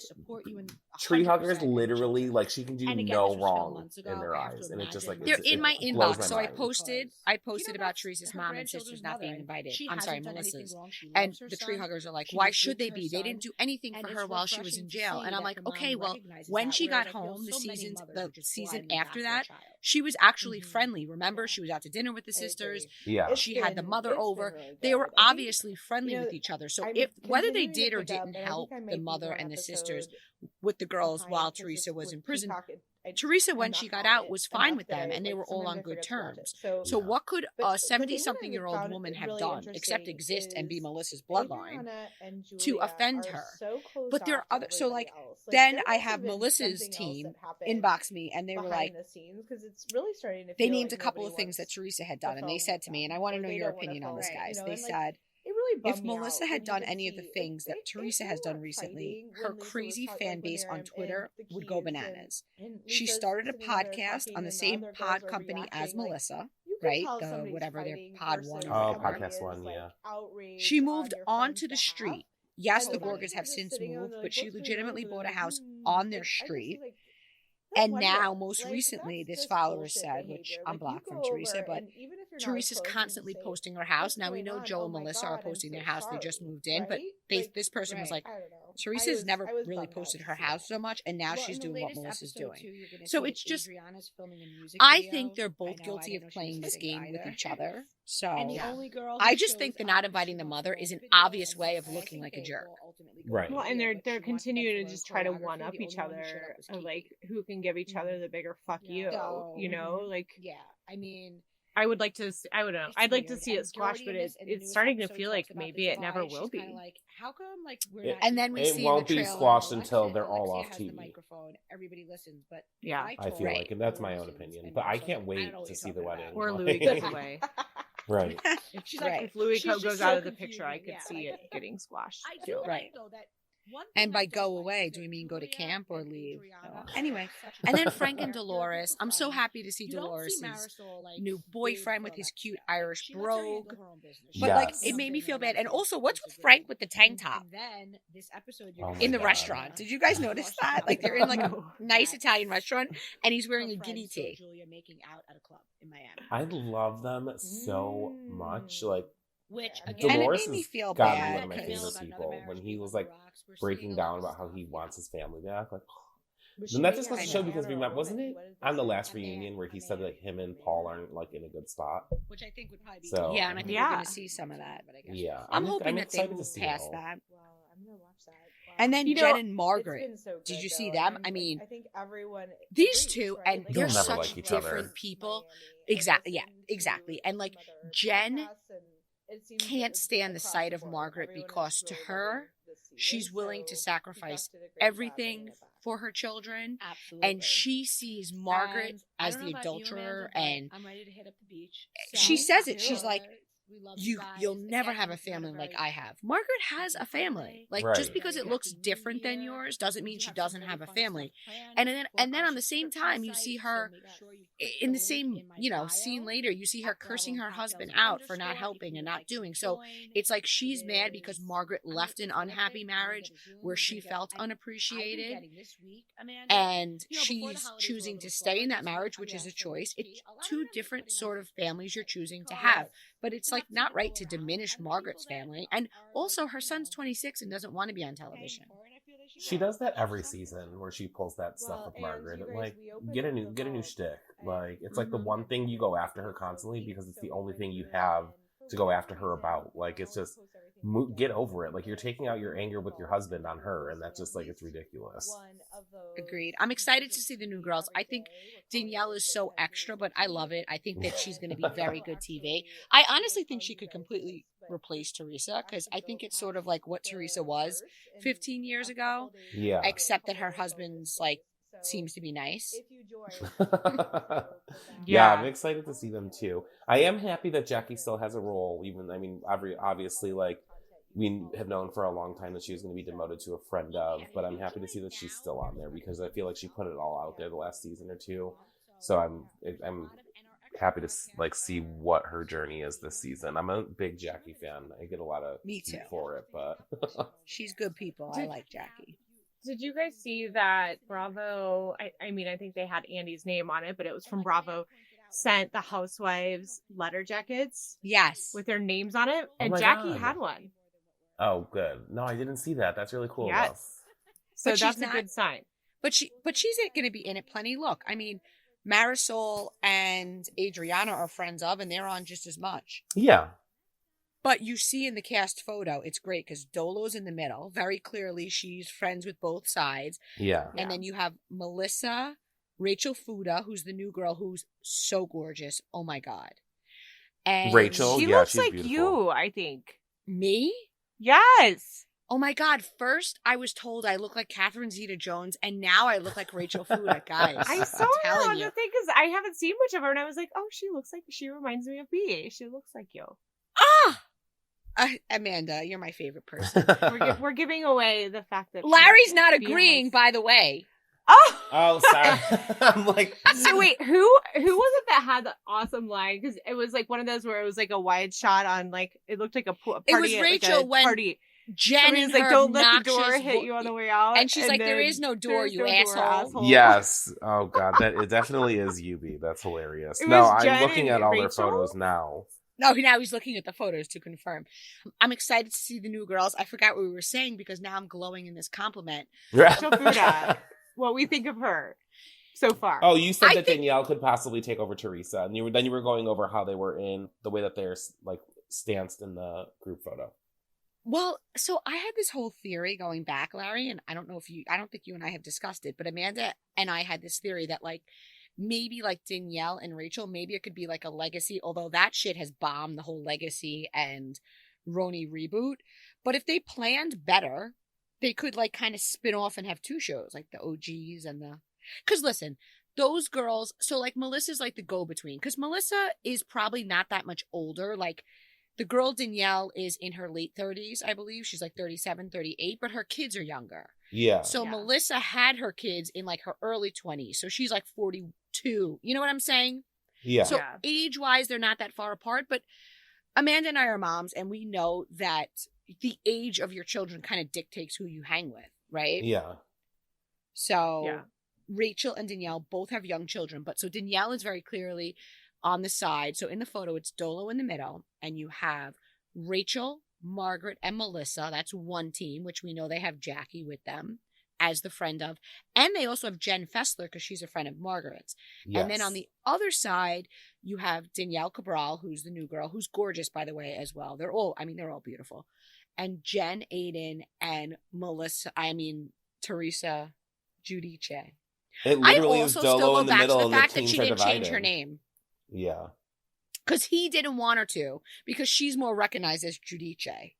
tree huggers literally like she can do no wrong in their eyes, and it just like they're in my inbox. So I posted about Teresa's mom and sisters not being invited. I'm sorry, Melissa's. And the tree huggers are like, why should they be? They didn't do anything for her while she was in jail. And I'm like, okay, well, when she got home, the season after that, she was actually friendly. Remember, she was out to dinner with the sisters. Yeah. She had the mother over. They were obviously friendly with each other. So if whether they did or didn't help the mother and the sisters with the girls while Teresa was in prison, Teresa, when she got out, was fine with them, and they were all on good terms. So what could a 70-something-year-old woman have done except exist and be Melissa's bloodline to offend her? But there are other. So like then I have Melissa's team inbox me, and they were like, they named a couple of things that Teresa had done, and they said to me, and I want to know your opinion on this, guys. They said, if Melissa had done any of the things that Teresa has done recently, her crazy fan base on Twitter would go bananas. She started a podcast on the same pod company as Melissa, right? The whatever their Pod One. Oh, Podcast One, yeah. She moved onto the street. Yes, the Gorgas have since moved, but she legitimately bought a house on their street. And now, most recently, this follower said, which I'm blocked from Teresa, but Teresa's constantly posting her house. Now, we know Joe and Melissa are posting their house. They just moved in, but this person was like, Teresa's never really posted her house so much, and now she's doing what Melissa's doing. So it's just, I think they're both guilty of playing this game with each other. So I just think the not inviting the mother is an obvious way of looking like a jerk. Right. Well, and they're continuing to just try to one up each other, of like who can give each other the bigger fuck you, you know, like. Yeah, I mean. I would like to. I don't know. I'd like to see it squashed, but it's starting to feel like maybe it never will be. Like, how come like we're not? And then we see it won't be squashed until they're all off TV. The microphone, everybody listens, but yeah, I feel like, and that's my own opinion. But I can't wait to see the wedding. Or Louis goes away. Right. If Louis goes out of the picture, I could see it getting squashed. I do right. Though that. And by go away, do we mean go to camp or leave? Anyway, and then Frank and Dolores. I'm so happy to see Dolores' new boyfriend with his cute Irish brogue. But like, it made me feel bad. And also, what's with Frank with the tank top in the restaurant? Did you guys notice that? Like, they're in like a nice Italian restaurant, and he's wearing a guinea tee. I love them so much. Like, which again, Dolores and it made me feel got bad. One of my favorite people when he was like breaking down about how he wants his family back. Like, and that just goes to show because we met, wasn't it on the last reunion where he said like him and Paul aren't like in a good spot, which I think would probably be so, yeah, and I think we're going to see some of that. But I guess I'm hoping that they move past that. I'm gonna watch that. And then Jen and Margaret. So good, did you see them? I mean, I think everyone. These two, and they're such like different people. Exactly. Yeah. Exactly. And like Jen can't stand the sight of Margaret because to her, she's willing to sacrifice everything for her children. Absolutely. And she sees Margaret as the adulterer, and I'm ready to hit up the beach. She says it. She's like, you'll never have a family like I have. Margaret has a family. Like just because it looks different than yours doesn't mean she doesn't have a family. And then on the same time you see her in the same, scene later, you see her cursing her husband out for not helping and not doing. So it's like she's mad because Margaret left an unhappy marriage where she felt unappreciated. And she's choosing to stay in that marriage, which is a choice. It's two different sort of families you're choosing to have. But it's like not right to diminish Margaret's family. And also her son's 26 and doesn't want to be on television. She does that every season where she pulls that stuff with Margaret. Like, get a new shtick. Like, it's like the one thing you go after her constantly because it's the only thing you have to go after her about. Like, it's just get over it. Like, you're taking out your anger with your husband on her, and that's just like, it's ridiculous. Agreed. I'm excited to see the new girls. I think Danielle is so extra, but I love it. I think that she's going to be very good TV. I honestly think she could completely replace Teresa because I think it's sort of like what Teresa was 15 years ago. Yeah. Except that her husband's like seems to be nice. Yeah, I'm excited to see them too. I am happy that Jackie still has a role. Obviously, like we have known for a long time that she was going to be demoted to a friend of, but I'm happy to see that she's still on there because I feel like she put it all out there the last season or two. So I'm happy to like see what her journey is this season. I'm a big Jackie fan. I get a lot of heat for it, but she's good people. I like Jackie. Did you guys see that Bravo? I mean, I think they had Andy's name on it, but it was from Bravo. Sent the housewives letter jackets. Yes, with their names on it, and Jackie had one. Oh, good. No, I didn't see that. That's really cool. Yes. So that's a good sign. But she's going to be in it plenty. Look, I mean, Marisol and Adriana are friends of, and they're on just as much. Yeah. But you see in the cast photo, it's great because Dolo's in the middle. Very clearly, she's friends with both sides. Yeah. And then you have Melissa, Rachel Fuda, who's the new girl, who's so gorgeous. Oh my God. And Rachel, she yeah, looks she's like beautiful. you, I think. Me? Yes. Oh my God. First, I was told I look like Catherine Zeta-Jones, and now I look like Rachel Fuda, guys. I saw her on the thing because I haven't seen much of her, and I was like, oh, she reminds me of B. She looks like you. Amanda, you're my favorite person. We're giving away the fact that Larry's not agreeing, by the way. Oh, sorry. I'm like, so wait, who was it that had the awesome line? Because it was like one of those where it was like a wide shot on like it looked like a party. It was Rachel like when party. Jen is like, don't let the door hit you on the way out, and she's like, "There is no door, you asshole." Yes. Oh God, it definitely is Yubi. That's hilarious. No, I'm looking at all their photos now. No, now he's looking at the photos to confirm. I'm excited to see the new girls. I forgot what we were saying because now I'm glowing in this compliment. Rachel Fuda. What we think of her so far. Oh, you said that Danielle could possibly take over Teresa, and you were going over how they were in the way that they're like stanced in the group photo. Well, so I had this whole theory going back, Larry, and I don't think you and I have discussed it, but Amanda and I had this theory that like maybe like Danielle and Rachel, maybe it could be like a legacy, although that shit has bombed, the whole legacy and Roni reboot. But if they planned better, they could like kind of spin off and have two shows, like the OGs and the... Because listen, those girls, so like Melissa's like the go-between, because Melissa is probably not that much older. Like the girl Danielle is in her late 30s, I believe. She's like 37, 38, but her kids are younger. Yeah. So Melissa had her kids in like her early 20s. So she's like 42. You know what I'm saying? Yeah. So age-wise, they're not that far apart. But Amanda and I are moms, and we know that the age of your children kind of dictates who you hang with, right? Yeah. So Rachel and Danielle both have young children. But so Danielle is very clearly on the side. So in the photo, it's Dolo in the middle. And you have Rachel, Margaret, and Melissa. That's one team, which we know they have Jackie with them as the friend of. And they also have Jen Fessler because she's a friend of Margaret's. Yes. And then on the other side, you have Danielle Cabral, who's the new girl, who's gorgeous, by the way, as well. They're all beautiful. And Jen Aiden and Teresa Giudice. It literally is Dolo in the middle, and the fact that she didn't change her name. Yeah. Because he didn't want her to, because she's more recognized as Giudice.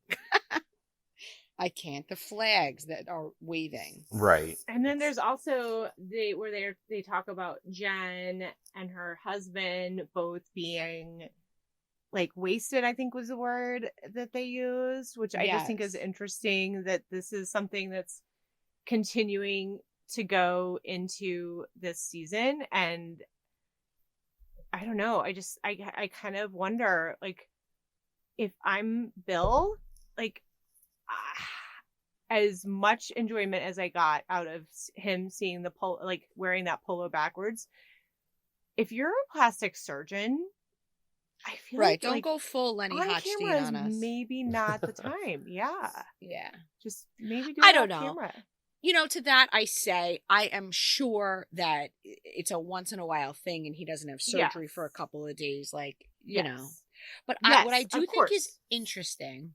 I can't. The flags that are waving. Right. And then there's also where they talk about Jen and her husband both being like wasted, I think was the word that they used, which I just think is interesting that this is something that's continuing to go into this season. And I don't know. I kind of wonder, like, if I'm Bill, like, as much enjoyment as I got out of him seeing the wearing that polo backwards, if you're a plastic surgeon, I feel don't go full Lenny Hochstein on us. Maybe not the time. Yeah. Just maybe do. I don't know. Camera. You know, to that I say, I am sure that it's a once in a while thing, and he doesn't have surgery for a couple of days, like you know. But what I do think is interesting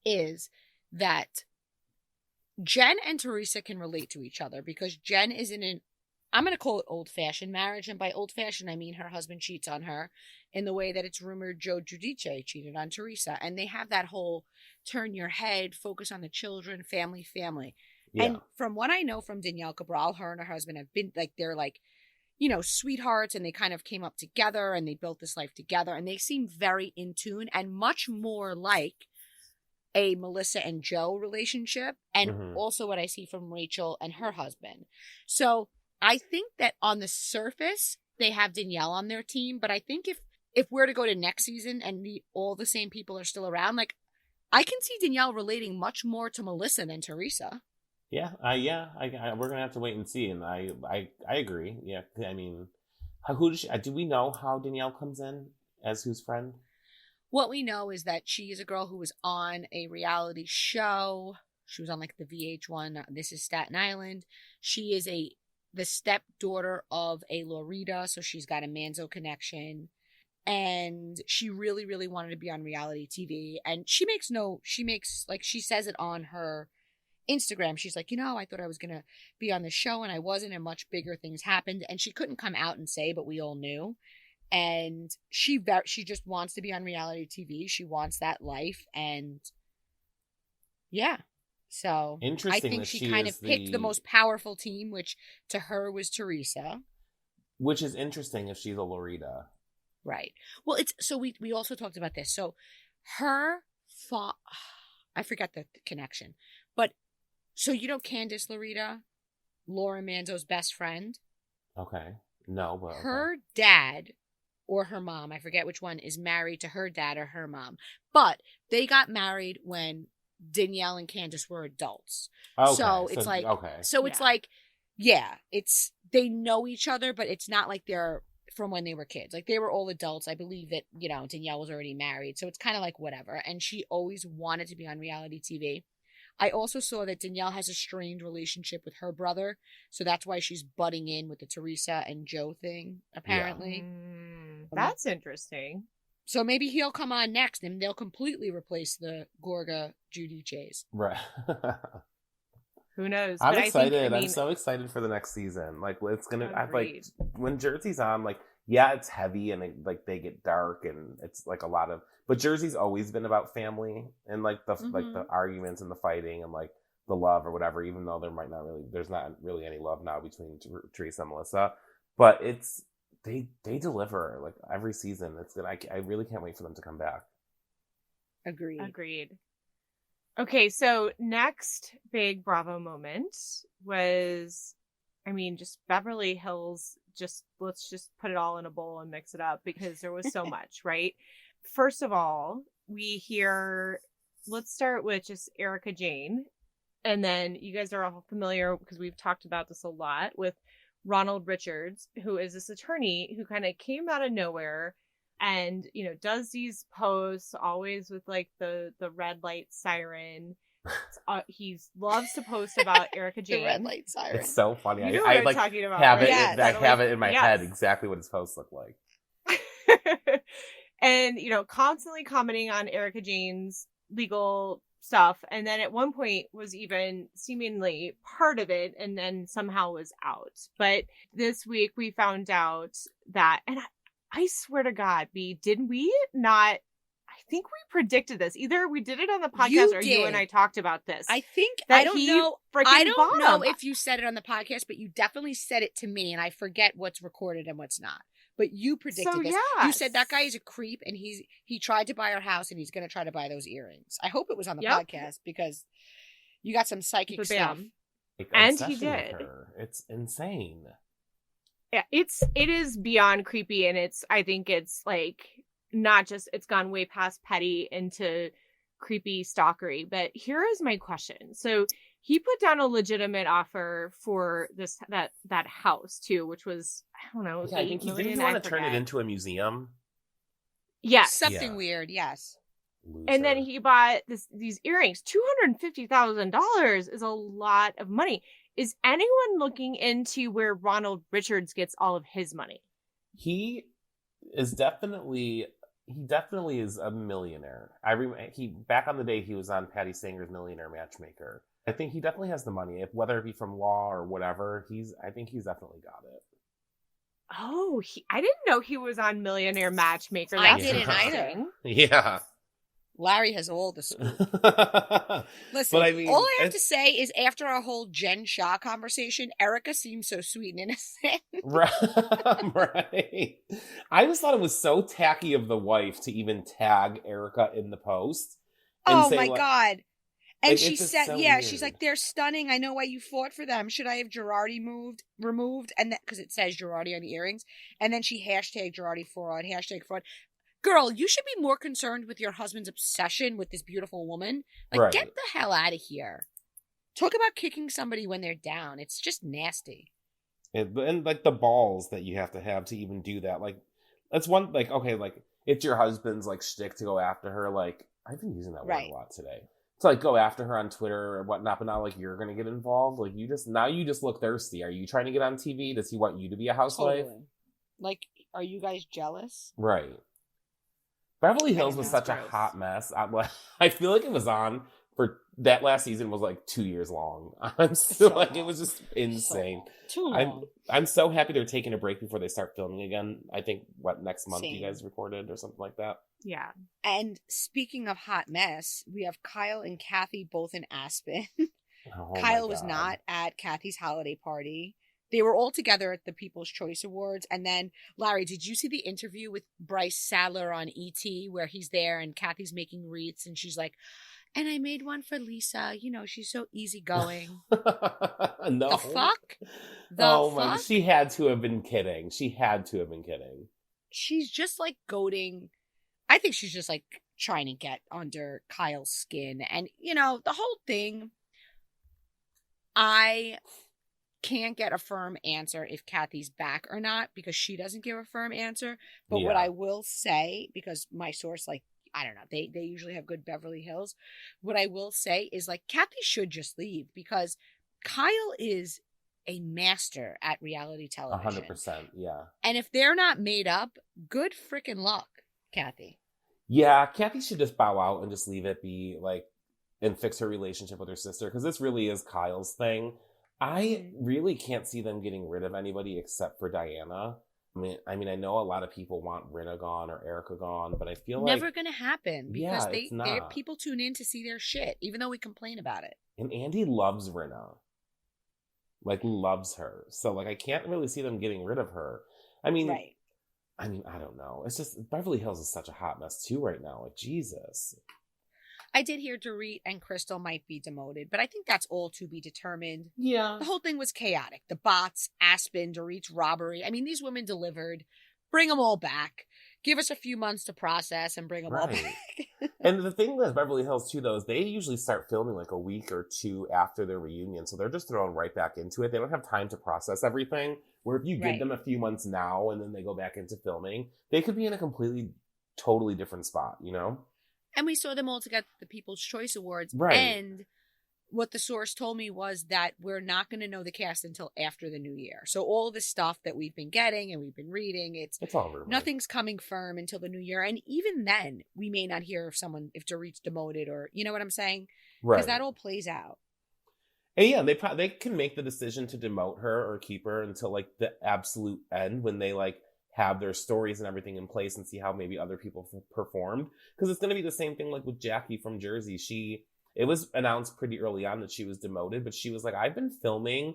is that Jen and Teresa can relate to each other because Jen is in an, I'm going to call it old-fashioned marriage. And by old-fashioned, I mean her husband cheats on her in the way that it's rumored Joe Giudice cheated on Teresa. And they have that whole turn your head, focus on the children, family. Yeah. And from what I know from Danielle Cabral, her and her husband have been like, they're like, you know, sweethearts, and they kind of came up together and they built this life together. And they seem very in tune and much more like a Melissa and Joe relationship, and also what I see from Rachel and her husband. So I think that on the surface they have Danielle on their team, but I think if we're to go to next season and all the same people are still around, like I can see Danielle relating much more to Melissa than Teresa. Yeah, we're gonna have to wait and see, and I agree. Yeah, I mean, who does do we know how Danielle comes in as whose friend? What we know is that she is a girl who was on a reality show. She was on like the VH1, This is Staten Island. She is the stepdaughter of a Lorita, so she's got a Manzo connection. And she really, really wanted to be on reality TV. And she makes, like she says it on her Instagram, she's like, I thought I was going to be on the show and I wasn't, and much bigger things happened. And she couldn't come out and say, but we all knew. And she just wants to be on reality TV. She wants that life. And yeah. So I think she kind of picked the most powerful team, which to her was Teresa. Which is interesting if she's a Lorita. Right. Well, we also talked about this. So her I forgot the connection. But so Candace Lorita, Laura Manzo's best friend? Okay. No, but her dad or her mom, I forget which one, is married to her dad or her mom. But they got married when Danielle and Candace were adults. Okay. So it's they know each other, but it's not like they're from when they were kids. Like, they were all adults. I believe that, Danielle was already married. So it's kind of like whatever. And she always wanted to be on reality TV. I also saw that Danielle has a strained relationship with her brother. So that's why she's butting in with the Teresa and Joe thing, apparently. Yeah. That's interesting. So maybe he'll come on next and they'll completely replace the Gorga Giudices. Right. Who knows? I'm excited. I'm so excited for the next season. Like, it's gonna. I like when Jersey's on. Like, yeah, it's heavy and they get dark and it's like a lot of. But Jersey's always been about family and like the arguments and the fighting and like the love or whatever. Even though there's not really any love now between Teresa and Melissa, but they deliver like every season. It's good. I really can't wait for them to come back. Agreed. Okay, so next big Bravo moment was, just Beverly Hills. Let's just put it all in a bowl and mix it up because there was so much, right? First of all, let's start with just Erika Jayne. And then you guys are all familiar, because we've talked about this a lot, with Ronald Richards, who is this attorney who kind of came out of nowhere and, does these posts always with like the red light siren. He loves to post about Erika Jayne. The red light siren. It's so funny. You know what I'm talking about, have right? I have it in my head exactly what his posts look like. And, constantly commenting on Erika Jayne's legal stuff. And then at one point was even seemingly part of it and then somehow was out. But this week we found out that, and I swear to God, did we not? I think we predicted this. Either we did it on the podcast you and I talked about this. I think, I don't know if you said it on the podcast, but you definitely said it to me and I forget what's recorded and what's not. But you predicted this. Yes. You said that guy is a creep and he tried to buy our house and he's going to try to buy those earrings. I hope it was on the podcast because you got some psychic stuff. And he did. It's insane. Yeah, it is beyond creepy, and I think it's like not just, it's gone way past petty into creepy stalkery. But here is my question. So he put down a legitimate offer for that house too, which was, I don't know, I think he didn't want to turn it into a museum. Yes. Something weird, yes. Loser. And then he bought these earrings. $250,000 is a lot of money. Is anyone looking into where Ronald Richards gets all of his money? He definitely is a millionaire. He back on the day he was on Patty Stanger's Millionaire Matchmaker. I think he definitely has the money, whether it be from law or whatever. I think he's definitely got it. Oh, I didn't know he was on Millionaire Matchmaker. I didn't either. Yeah. Larry has all the scoop. Listen, all I have to say is after our whole Jen Shah conversation, Erika seems so sweet and innocent. Right. I just thought it was so tacky of the wife to even tag Erika in the post. Oh my God. And she said, so she's like, they're stunning. I know why you fought for them. Should I have Girardi removed? And because it says Girardi on the earrings. And then she hashtag Girardi fraud, hashtag fraud. Girl, you should be more concerned with your husband's obsession with this beautiful woman. Like, right. Get the hell out of here. Talk about kicking somebody when they're down. It's just nasty. And like the balls that you have to even do that. Like, that's one, like, okay, like, it's your husband's like shtick to go after her. Like, I've been using that word a lot today. To like go after her on Twitter or whatnot, but not like you're gonna get involved. Like you just look thirsty. Are you trying to get on TV? Does he want you to be a housewife? Totally. Like, are you guys jealous? Right. Beverly Hills was such a hot mess. I feel like it was on for that last season was like 2 years long. I'm still like, it was just insane. Too long. I'm so happy they're taking a break before they start filming again. I think next month you guys recorded or something like that. Yeah. And speaking of hot mess, we have Kyle and Kathy both in Aspen. Kyle was not at Kathy's holiday party. They were all together at the People's Choice Awards. And then, Larry, did you see the interview with Bryce Sadler on ET where he's there and Kathy's making wreaths and she's like, and I made one for Lisa. You know, she's so easygoing. No. The fuck? My! She had to have been kidding. She's just like goading. I think she's just like trying to get under Kyle's skin. And, you know, the whole thing, I can't get a firm answer if Kathy's back or not because she doesn't give a firm answer. But what I will say, because my source, like, I don't know, they usually have good Beverly Hills. What I will say is, like, Kathy should just leave because Kyle is a master at reality television. 100%, yeah. And if they're not made up, good freaking luck, Kathy. Yeah, Kathy should just bow out and just leave it be, like, and fix her relationship with her sister because this really is Kyle's thing. I really can't see them getting rid of anybody except for Diana. I mean, I know a lot of people want Rinna gone or Erica gone, but I feel like never gonna happen because people tune in to see their shit, even though we complain about it. And Andy loves Rinna, like loves her. So like, I can't really see them getting rid of her. I mean, I don't know. It's just Beverly Hills is such a hot mess too right now. Like Jesus. I did hear Dorit and Crystal might be demoted, but I think that's all to be determined. Yeah. The whole thing was chaotic. The bots, Aspen, Dorit's robbery. I mean, these women delivered. Bring them all back. Give us a few months to process and bring them all back. And the thing with Beverly Hills, too, though, is they usually start filming like a week or two after their reunion. So they're just thrown right back into it. They don't have time to process everything. Where if you give them a few months now and then they go back into filming, they could be in a totally different spot, you know? And we saw them all together at the People's Choice Awards. Right. And what the source told me was that we're not going to know the cast until after the new year. So all the stuff that we've been getting and we've been reading, it's all rumor. Nothing's coming firm until the new year. And even then, we may not hear if Dorit's demoted or, you know what I'm saying? Right. Because that all plays out. And yeah, they can make the decision to demote her or keep her until like the absolute end when they like have their stories and everything in place and see how maybe other people performed. Because it's going to be the same thing like with Jackie from Jersey. It was announced pretty early on that she was demoted, but she was like, I've been filming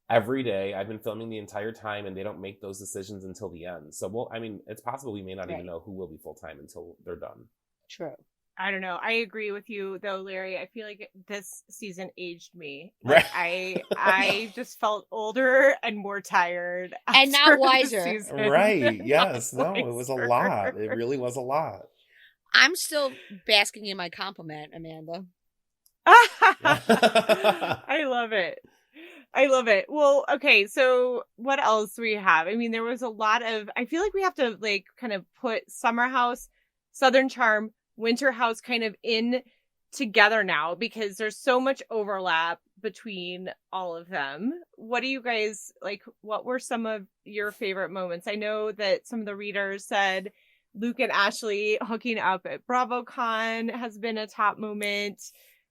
every day. I've been filming the entire time, and they don't make those decisions until the end. So, it's possible we may not even know who will be full-time until they're done. True. I don't know. I agree with you, though, Larry. I feel like this season aged me. Like, I just felt older and more tired. And not wiser. Right. Yes. No, it was a lot. It really was a lot. I'm still basking in my compliment, Amanda. I love it. Well, okay, so what else do we have? I mean, there was a lot of, I feel like we have to like kind of put Summer House, Southern Charm, Winter House kind of in together now because there's so much overlap between all of them. What do you guys like? What were some of your favorite moments? I know that some of the readers said Luke and Ashley hooking up at BravoCon has been a top moment.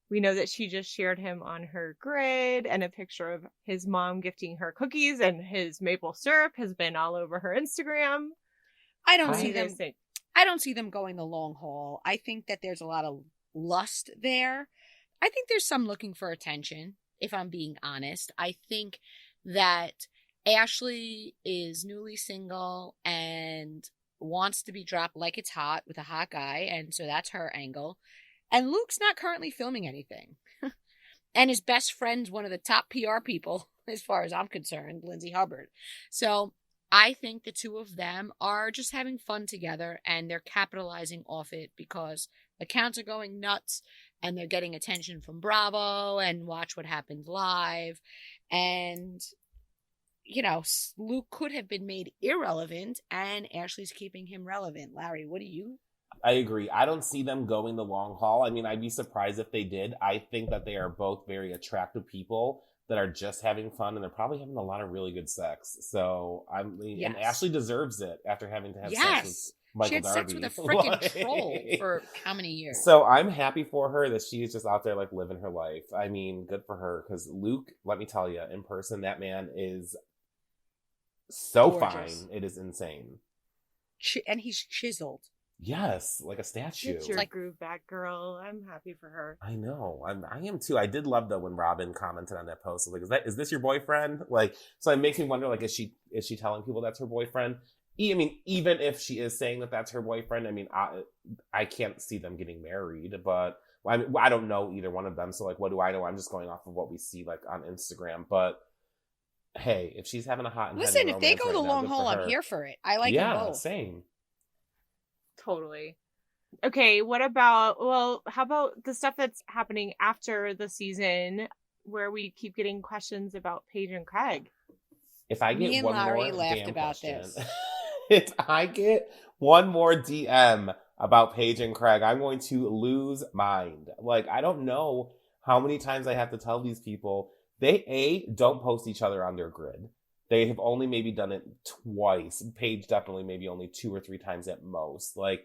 We know that she just shared him on her grid, and a picture of his mom gifting her cookies and his maple syrup has been all over her Instagram. I don't see them going the long haul. I think that there's a lot of lust there. I think there's some looking for attention, if I'm being honest. I think that Ashley is newly single and wants to be dropped like it's hot with a hot guy, and so that's her angle. And Luke's not currently filming anything. And his best friend's one of the top PR people, as far as I'm concerned, Lindsay Hubbard. So I think the two of them are just having fun together, and they're capitalizing off it because accounts are going nuts and they're getting attention from Bravo and Watch What Happens Live. And, you know, Luke could have been made irrelevant and Ashley's keeping him relevant. Larry, what do you? I agree. I don't see them going the long haul. I mean, I'd be surprised if they did. I think that they are both very attractive people that are just having fun, and they're probably having a lot of really good sex. So and Ashley deserves it after having to have sex Michael she had Darby. sex with a freaking troll for how many years? So I'm happy for her that she's just out there like living her life. I mean, good for her, because Luke, let me tell you, in person, that man is so gorgeous. Fine. It is insane. And he's chiseled. Yes, like a statue. Get your groove back, girl. I'm happy for her. I know. I am too. I did love though when Robin commented on that post. Like, is this your boyfriend? Like, so it makes me wonder. Like, is she telling people that's her boyfriend? I mean, even if she is saying that that's her boyfriend, I mean, I can't see them getting married. But I don't know either one of them. So like, what do I know? I'm just going off of what we see like on Instagram. But hey, if she's having a hot and listen, if they go the long haul, I'm here for it. I like them both. Same. Totally. Okay, how about the stuff that's happening after the season where we keep getting questions about Paige and Craig? If I get Me and one Larry more laughed damn about question, this. if I get one more DM about Paige and Craig, I'm going to lose mind. Like, I don't know how many times I have to tell these people they don't post each other on their grid. They have only maybe done it twice. Paige definitely maybe only 2 or 3 times at most. Like,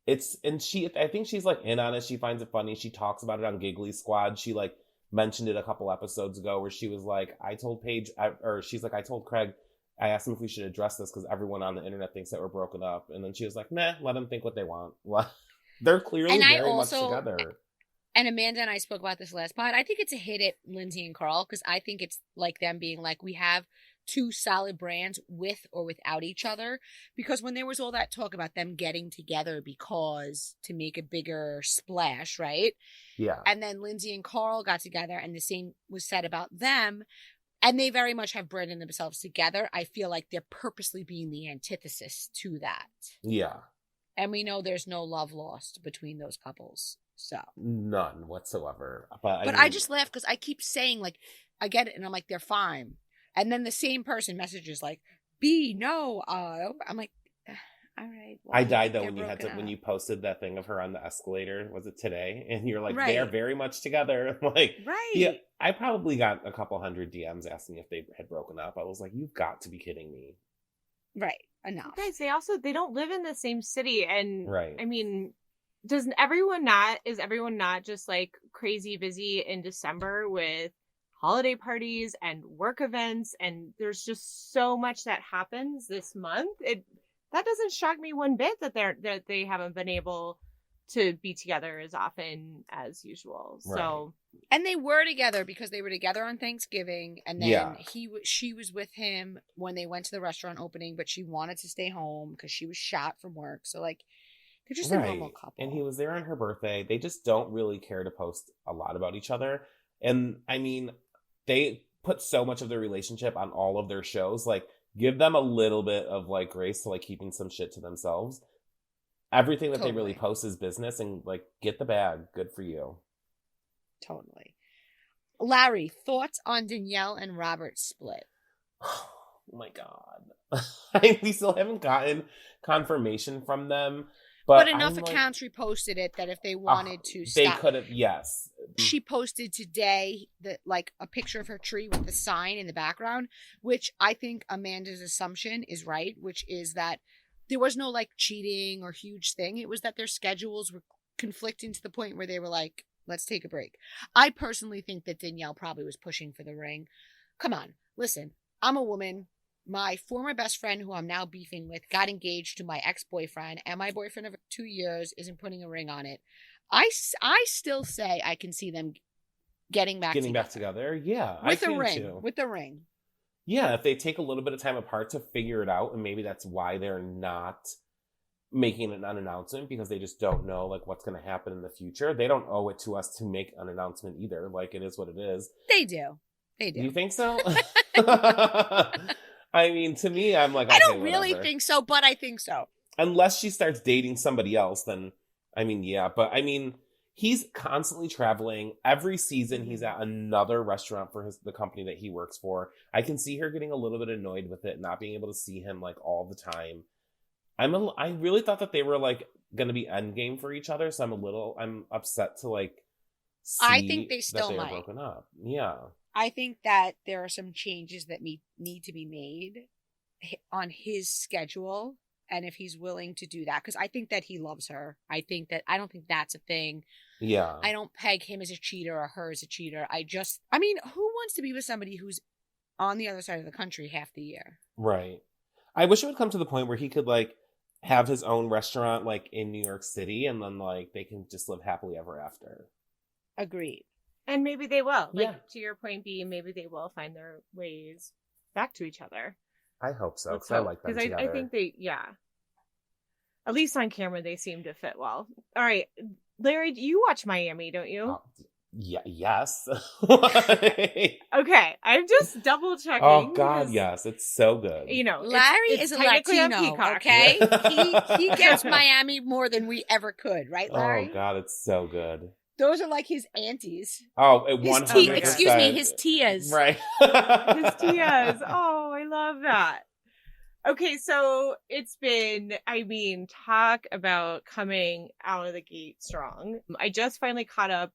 I think she's like in on it. She finds it funny. She talks about it on Giggly Squad. She like mentioned it a couple episodes ago where she was like, I told Craig, I asked him if we should address this because everyone on the internet thinks that we're broken up. And then she was like, nah, let them think what they want. They're clearly very much together. And Amanda and I spoke about this last pod. I think it's a hit at Lindsay and Carl because I think it's like them being like, we have 2 solid brands with or without each other. Because when there was all that talk about them getting together because to make a bigger splash, right? Yeah. And then Lindsay and Carl got together and the same was said about them. And they very much have branded themselves together. I feel like they're purposely being the antithesis to that. Yeah. And we know there's no love lost between those couples. So none whatsoever. But I just laugh because I keep saying like I get it, and I'm like they're fine, and then the same person messages like no. I'm like, all right. Well, I died though when you posted that thing of her on the escalator. Was it today? And you're like, They are very much together. Like, right? Yeah, I probably got a couple hundred DMs asking if they had broken up. I was like, you've got to be kidding me. Right. Enough. Guys, they don't live in the same city, and right. I mean. Is everyone not just like crazy busy in December with holiday parties and work events, and there's just so much that happens this month? That doesn't shock me one bit that they haven't been able to be together as often as usual. Right. So, and they were together because they were together on Thanksgiving, and then she was with him when they went to the restaurant opening, but she wanted to stay home because she was shot from work. So like. They're just a normal couple. And he was there on her birthday. They just don't really care to post a lot about each other. And I mean, they put so much of their relationship on all of their shows. Like, give them a little bit of like grace to like keeping some shit to themselves. Everything that they really post is business, and like, get the bag. Good for you. Totally. Larry, thoughts on Danielle and Robert's split? Oh my God. We still haven't gotten confirmation from them. But enough accounts reposted it that if they wanted to stop. They could have, yes. She posted today a picture of her tree with the sign in the background, which I think Amanda's assumption is right, which is that there was no like cheating or huge thing. It was that their schedules were conflicting to the point where they were like, let's take a break. I personally think that Danielle probably was pushing for the ring. Come on, listen, I'm a woman. My former best friend, who I'm now beefing with, got engaged to my ex-boyfriend, and my boyfriend of 2 years isn't putting a ring on it. I still say I can see them getting back together. Yeah, with a ring. Too. With the ring. Yeah, if they take a little bit of time apart to figure it out, and maybe that's why they're not making an announcement, because they just don't know like what's going to happen in the future. They don't owe it to us to make an announcement either. Like, it is what it is. They do. You think so? I mean, to me, I'm like, I don't really think so, but I think so. Unless she starts dating somebody else, then, I mean, yeah. But, I mean, he's constantly traveling. Every season, he's at another restaurant for the company that he works for. I can see her getting a little bit annoyed with it, not being able to see him, like, all the time. I really thought that they were, like, going to be endgame for each other, so I'm upset to, like, see I think they still are broken up. Yeah. I think that there are some changes that need to be made on his schedule and if he's willing to do that, because I think that he loves her. I don't think that's a thing. Yeah. I don't peg him as a cheater or her as a cheater. Who wants to be with somebody who's on the other side of the country half the year? Right. I wish it would come to the point where he could like have his own restaurant like in New York City, and then like they can just live happily ever after. Agreed. And maybe they will. Like to your point, B, maybe they will find their ways back to each other. I hope so, because I like them together. I think at least on camera, they seem to fit well. All right, Larry, you watch Miami, don't you? Yes. Okay, I'm just double checking. Oh God, yes, it's so good. You know, Larry is a Latino, okay? he gets Miami more than we ever could, right, Larry? Oh God, it's so good. Those are like his aunties. Oh, 100%. Excuse me, his tias. Right. His tias. Oh, I love that. Okay, so it's been, talk about coming out of the gate strong. I just finally caught up,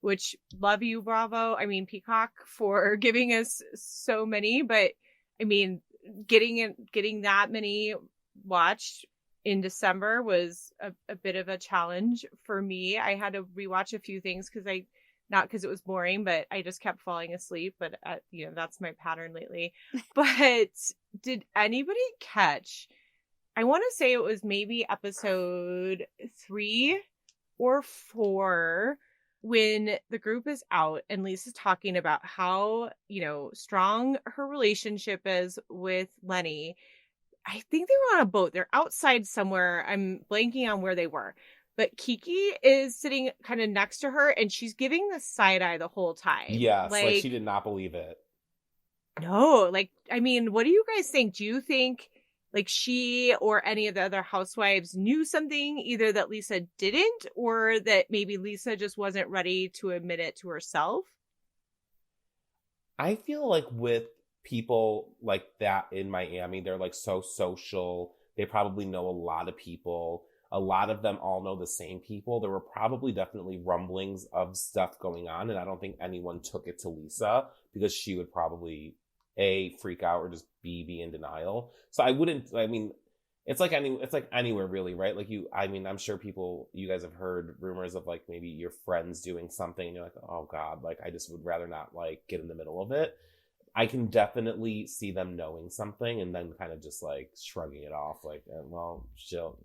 which love you, Bravo. Peacock for giving us so many, but getting that many watched in December was a bit of a challenge for me. I had to rewatch a few things not because it was boring, but I just kept falling asleep. But that's my pattern lately. But did anybody catch? I want to say it was maybe episode 3 or 4 when the group is out and Lisa's talking about how strong her relationship is with Lenny. I think they were on a boat. They're outside somewhere. I'm blanking on where they were. But Kiki is sitting kind of next to her, and she's giving the side eye the whole time. Yes, like she did not believe it. No, what do you guys think? Do you think she or any of the other housewives knew something either that Lisa didn't, or that maybe Lisa just wasn't ready to admit it to herself? I feel like with people like that in Miami, they're like so social. They probably know a lot of people. A lot of them all know the same people. There were probably definitely rumblings of stuff going on, and I don't think anyone took it to Lisa because she would probably A, freak out, or just be in denial. So I wouldn't, it's like anywhere really, right? Like I'm sure you guys have heard rumors of like maybe your friends doing something and you're like, oh God, like I just would rather not like get in the middle of it. I can definitely see them knowing something and then kind of just like shrugging it off, like, well, she'll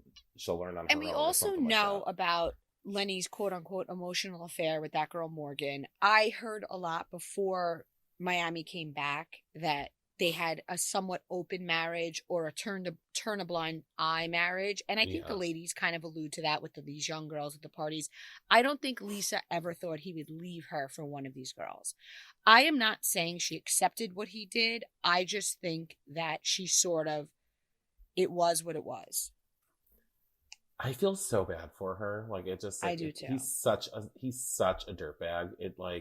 learn on her own. And we also know about Lenny's quote unquote emotional affair with that girl Morgan. I heard a lot before Miami came back that they had a somewhat open marriage or a turn a blind eye marriage. And I think the ladies kind of allude to that with these young girls at the parties. I don't think Lisa ever thought he would leave her for one of these girls. I am not saying she accepted what he did. I just think that she it was what it was. I feel so bad for her. Like it just, like, I do too. He's such a dirtbag.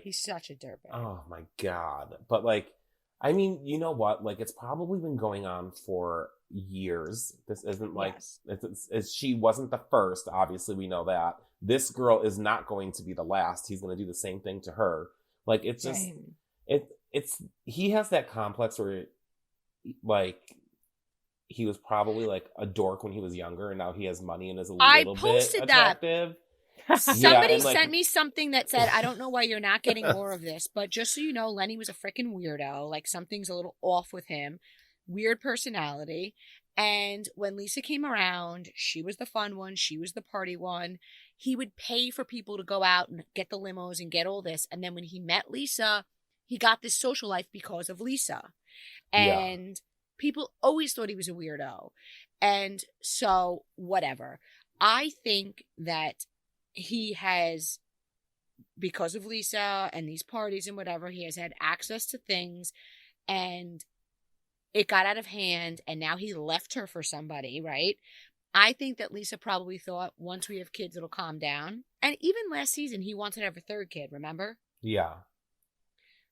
He's such a dirtbag. Oh my God. But like, you know what? Like, it's probably been going on for years. This isn't like, she wasn't the first. Obviously, we know that. This girl is not going to be the last. He's going to do the same thing to her. Like, it's just, he has that complex where, like, he was probably like a dork when he was younger, and now he has money and is a little bit attractive. Somebody sent me something that said, I don't know why you're not getting more of this, but just so you know, Lenny was a freaking weirdo. Like something's a little off with him. Weird personality. And when Lisa came around, she was the fun one. She was the party one. He would pay for people to go out and get the limos and get all this. And then when he met Lisa, he got this social life because of Lisa. And people always thought he was a weirdo. And so whatever. I think that he has, because of Lisa and these parties and whatever, he has had access to things and it got out of hand and now he left her for somebody, right? I think that Lisa probably thought once we have kids, it'll calm down. And even last season, he wanted to have a third kid, remember? Yeah.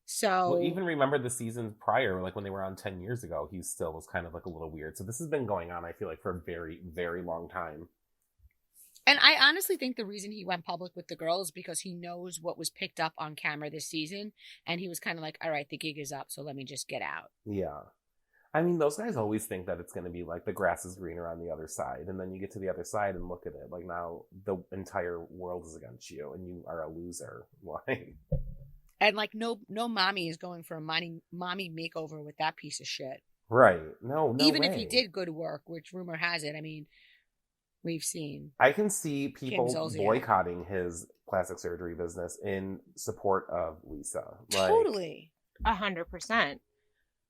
So even remember the season prior, like when they were on 10 years ago, he still was kind of like a little weird. So this has been going on, I feel like, for a very, very long time. And I honestly think the reason he went public with the girl is because he knows what was picked up on camera this season. And he was kind of like, all right, the gig is up, so let me just get out. Yeah. I mean, those guys always think that it's going to be like the grass is greener on the other side. And then you get to the other side and look at it. Like now the entire world is against you and you are a loser. Like, and like no mommy is going for a mommy makeover with that piece of shit. Right. No Even way. if he did good work, which rumor has it, I mean, we've seen. I can see people boycotting his plastic surgery business in support of Lisa. Like, totally. 100%.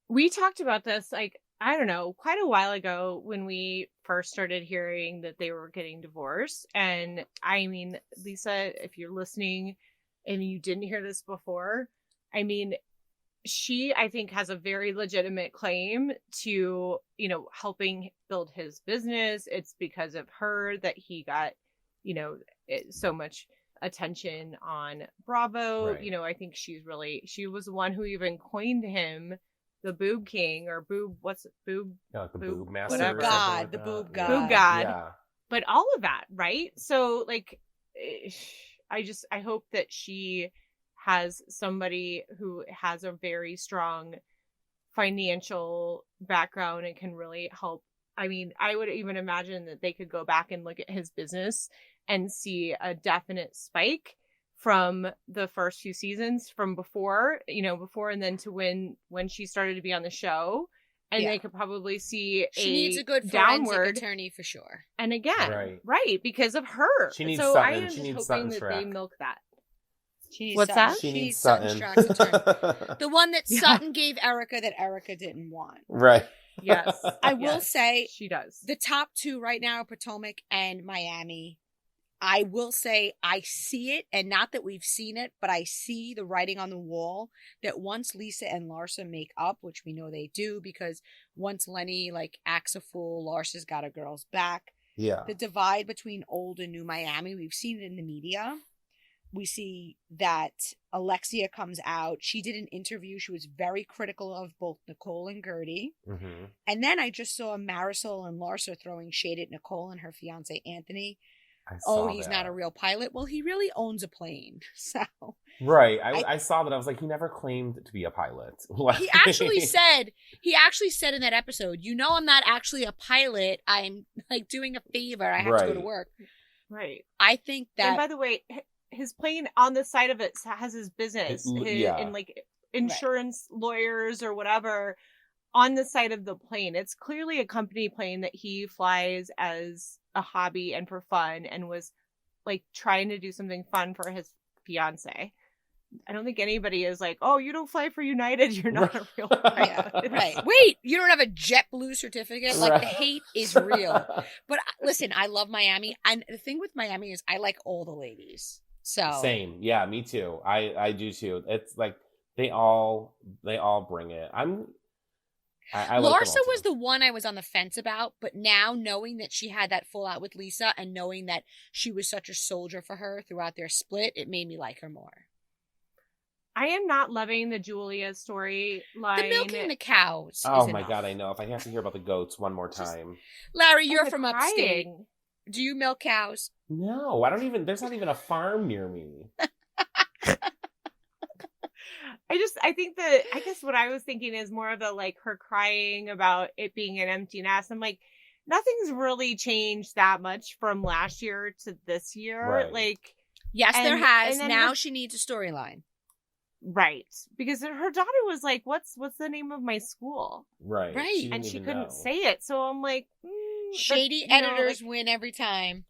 We talked about this, like, I don't know, quite a while ago when we first started hearing that they were getting divorced. And I mean, Lisa, if you're listening and you didn't hear this before, I mean, she, I think, has a very legitimate claim to, you know, helping build his business. It's because of her that he got, you know, so much attention on Bravo. Right. You know, I think she was the one who even coined him the Boob King or Boob, what's it? Boob? Yeah, like the Boob Master. Whatever. God, the Boob God. Boob God. Yeah. But all of that, right? So, like, I hope that she has somebody who has a very strong financial background and can really help. I mean, I would even imagine that they could go back and look at his business and see a definite spike from the first few seasons from before and then to when she started to be on the show. And they could probably see she needs a good forensic attorney for sure. And again, right, because of her. She needs so Sutton. I am she just needs hoping Sutton that they milk that. What's Sutton. That? She needs Sutton. The one that Sutton gave Erica that Erica didn't want. Right. Yes. I will say she does. The top two right now are Potomac and Miami. I will say I see it, and not that we've seen it, but I see the writing on the wall that once Lisa and Larsa make up, which we know they do, because once Lenny like acts a fool, Larsa's got a girl's back. Yeah. The divide between old and new Miami, we've seen it in the media. We see that Alexia comes out. She did an interview. She was very critical of both Nicole and Gertie. Mm-hmm. And then I just saw Marisol and Larsa throwing shade at Nicole and her fiance Anthony. He's not a real pilot. Well, he really owns a plane. So right. I saw that. I was like, he never claimed to be a pilot. He actually said in that episode, you know, I'm not actually a pilot. I'm like doing a favor. I have to go to work. Right. I think that. And by the way, his plane on the side of it has his business and like insurance lawyers or whatever on the side of the plane. It's clearly a company plane that he flies as a hobby and for fun, and was like trying to do something fun for his fiance. I don't think anybody is like, oh, you don't fly for United, you're not a real pilot. Right. Wait, you don't have a JetBlue certificate? Like, the hate is real. But listen, I love Miami. And the thing with Miami is I like all the ladies. So same. Yeah, me too. I do too. It's like they all bring it. I like Larsa was the one I was on the fence about, but now knowing that she had that fallout with Lisa and knowing that she was such a soldier for her throughout their split, it made me like her more. I am not loving the Julia storyline. The milking the cows. Oh my God, I know. If I have to hear about the goats one more time. Larry, you're from upstate. Do you milk cows? No, I don't even. There's not even a farm near me. I guess what I was thinking is more of the like her crying about it being an empty nest. I'm like, nothing's really changed that much from last year to this year. Right. Like, yes, there has. Now she needs a storyline. Right. Because her daughter was like, what's the name of my school? Right. Right. And she couldn't say it. So I'm like, shady editors win every time.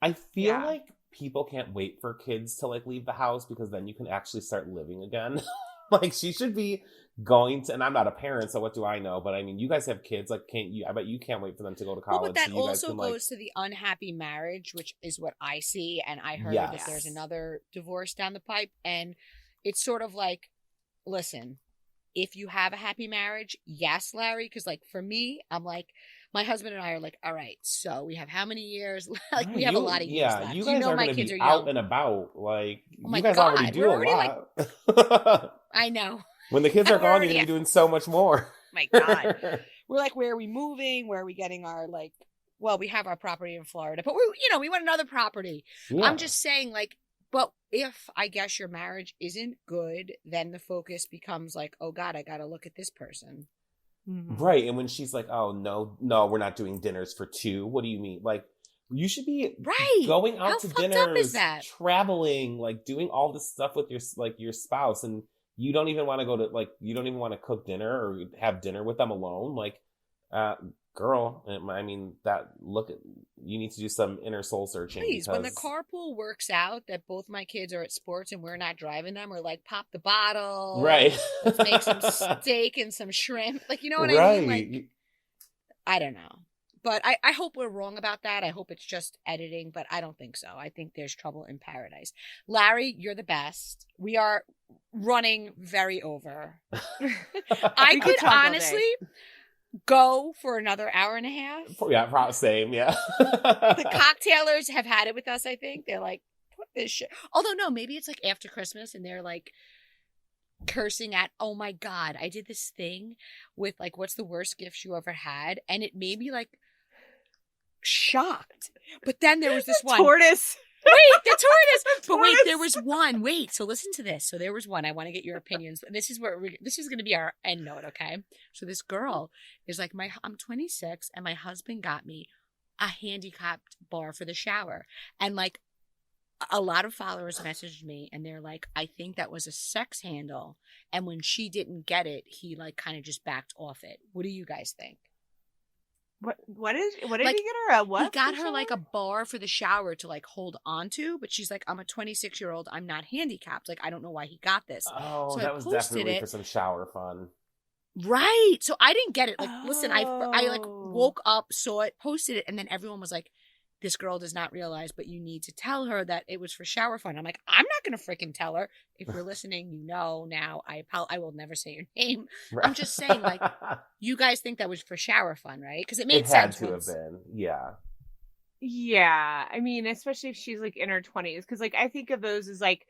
I feel like people can't wait for kids to like leave the house because then you can actually start living again. Like she should be going to, and I'm not a parent, so what do I know? But I mean, you guys have kids. Like, I bet you can't wait for them to go to college. Well, but that so also goes to the unhappy marriage, which is what I see. And I heard that there's another divorce down the pipe. And it's sort of like, listen, if you have a happy marriage, yes, Larry. Because like for me, I'm like, my husband and I are like, all right, so we have how many years? Like we have a lot of years left. You guys are going to be out and about. Like you guys already do a lot. Like, I know. When the kids are gone, you're going to be doing so much more. My God. We're like, where are we moving? Where are we getting our like? Well, we have our property in Florida, but we want another property. Yeah. I'm just saying, like, but if I guess your marriage isn't good, then the focus becomes like, oh God, I got to look at this person. Right. And when she's like, oh, no, we're not doing dinners for two. What do you mean? Like, you should be going out to dinners, traveling, like doing all this stuff with your spouse, and you don't even want to go to you don't even want to cook dinner or have dinner with them alone. Like, girl, I mean, you need to do some inner soul searching. Please, when the carpool works out that both my kids are at sports and we're not driving them, we're like, pop the bottle, right? Let's make some steak and some shrimp, like, you know what I mean? Like, I don't know. But I hope we're wrong about that. I hope it's just editing, but I don't think so. I think there's trouble in paradise. Larry, you're the best. We are running very over. I could honestly go for another hour and a half. Yeah, same, yeah. The cocktailers have had it with us, I think. They're like, what this shit? Although, no, maybe it's like after Christmas and they're like cursing at, oh my God, I did this thing with like, what's the worst gift you ever had? And it made me like, shocked. But then there was this one tortoise. Wait, the tortoise. But wait, there was one. Wait, so listen to this. So there was one. I want to get your opinions. This is going to be our end note, okay? So this girl is like, I'm 26 and my husband got me a handicapped bar for the shower. And like a lot of followers messaged me and they're like, I think that was a sex handle. And when she didn't get it, he like kind of just backed off it. What do you guys think? What did he get her? He got her like a bar for the shower to like hold on to, but she's like, I'm a 26-year-old. I'm not handicapped. Like, I don't know why he got this. Oh, so that was definitely for some shower fun. Right. So I didn't get it. Like, listen, I like woke up, saw it, posted it, and then everyone was like, this girl does not realize, but you need to tell her that it was for shower fun. I'm like, I'm not going to freaking tell her. If you're listening, you know now. I will never say your name. Right. I'm just saying, like, you guys think that was for shower fun, right? Because it made sense. It had to have been, yeah. Yeah, I mean, especially if she's like in her 20s, because like I think of those as like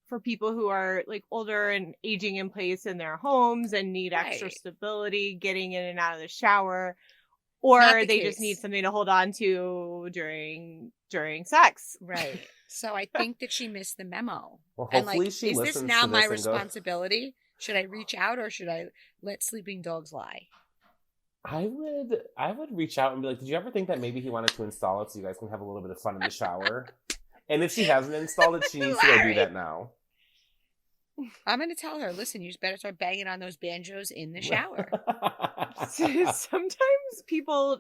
for people who are like older and aging in place in their homes and need extra stability, getting in and out of the shower. Or they just need something to hold on to during sex. Right. So I think that she missed the memo. Well, hopefully she listens to this. Is this now my responsibility? Should I reach out or should I let sleeping dogs lie? I would reach out and be like, did you ever think that maybe he wanted to install it so you guys can have a little bit of fun in the shower? And if she hasn't installed it, she needs to go do that now. I'm going to tell her, listen, you better start banging on those banjos in the shower. Sometimes people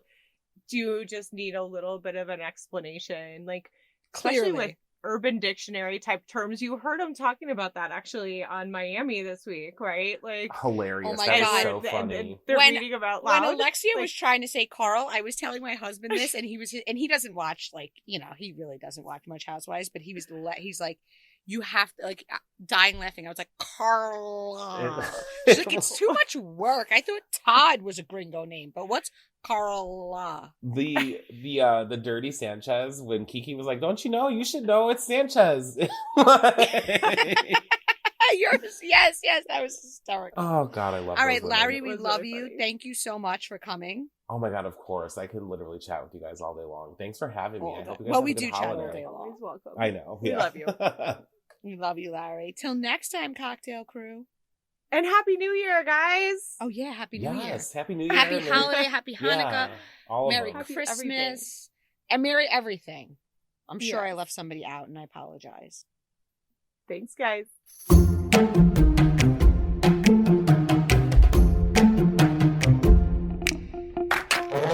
do just need a little bit of an explanation. Like, especially with Urban Dictionary type terms. You heard him talking about that actually on Miami this week, right? Like, hilarious. Oh my God. Was so funny. And they're reading about loud. When Alexia was trying to say Carl, I was telling my husband this, and he doesn't watch, like, you know, he really doesn't watch much Housewives, but he's like, you have to, like, dying laughing. I was like, Carla. She's like, it's too much work. I thought Todd was a gringo name, but what's Carla? The dirty Sanchez, when Kiki was like, don't you know? You should know it's Sanchez. Yes, that was hysterical. Oh, God, I love All right, Larry, we love you. Funny. Thank you so much for coming. Oh, my God, of course. I could literally chat with you guys all day long. Thanks for having me. I hope you guys have a good holiday. Chat all day long. Always welcome. I know. We love you. We love you, Larry. Till next time, Cocktail Crew. And Happy New Year, guys. Oh, yeah. Happy New Year. Yes, Happy New Year. Happy holiday, Happy Hanukkah, Merry Christmas, everything. And Merry everything. I'm sure I left somebody out, and I apologize. Thanks, guys.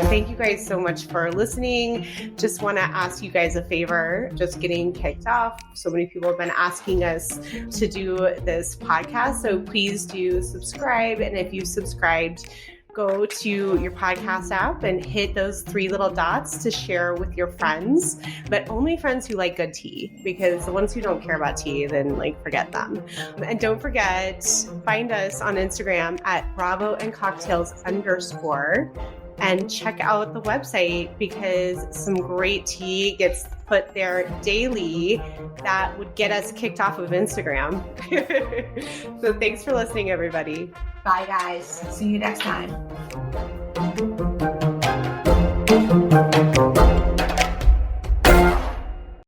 Thank you guys so much for listening. Just want to ask you guys a favor, just getting kicked off. So many people have been asking us to do this podcast. So please do subscribe. And if you've subscribed, go to your podcast app and hit those 3 little dots to share with your friends, but only friends who like good tea, because the ones who don't care about tea, then like forget them. And don't forget, find us on Instagram at bravoandcocktails_. And check out the website, because some great tea gets put there daily that would get us kicked off of Instagram. So thanks for listening, everybody. Bye, guys. See you next time.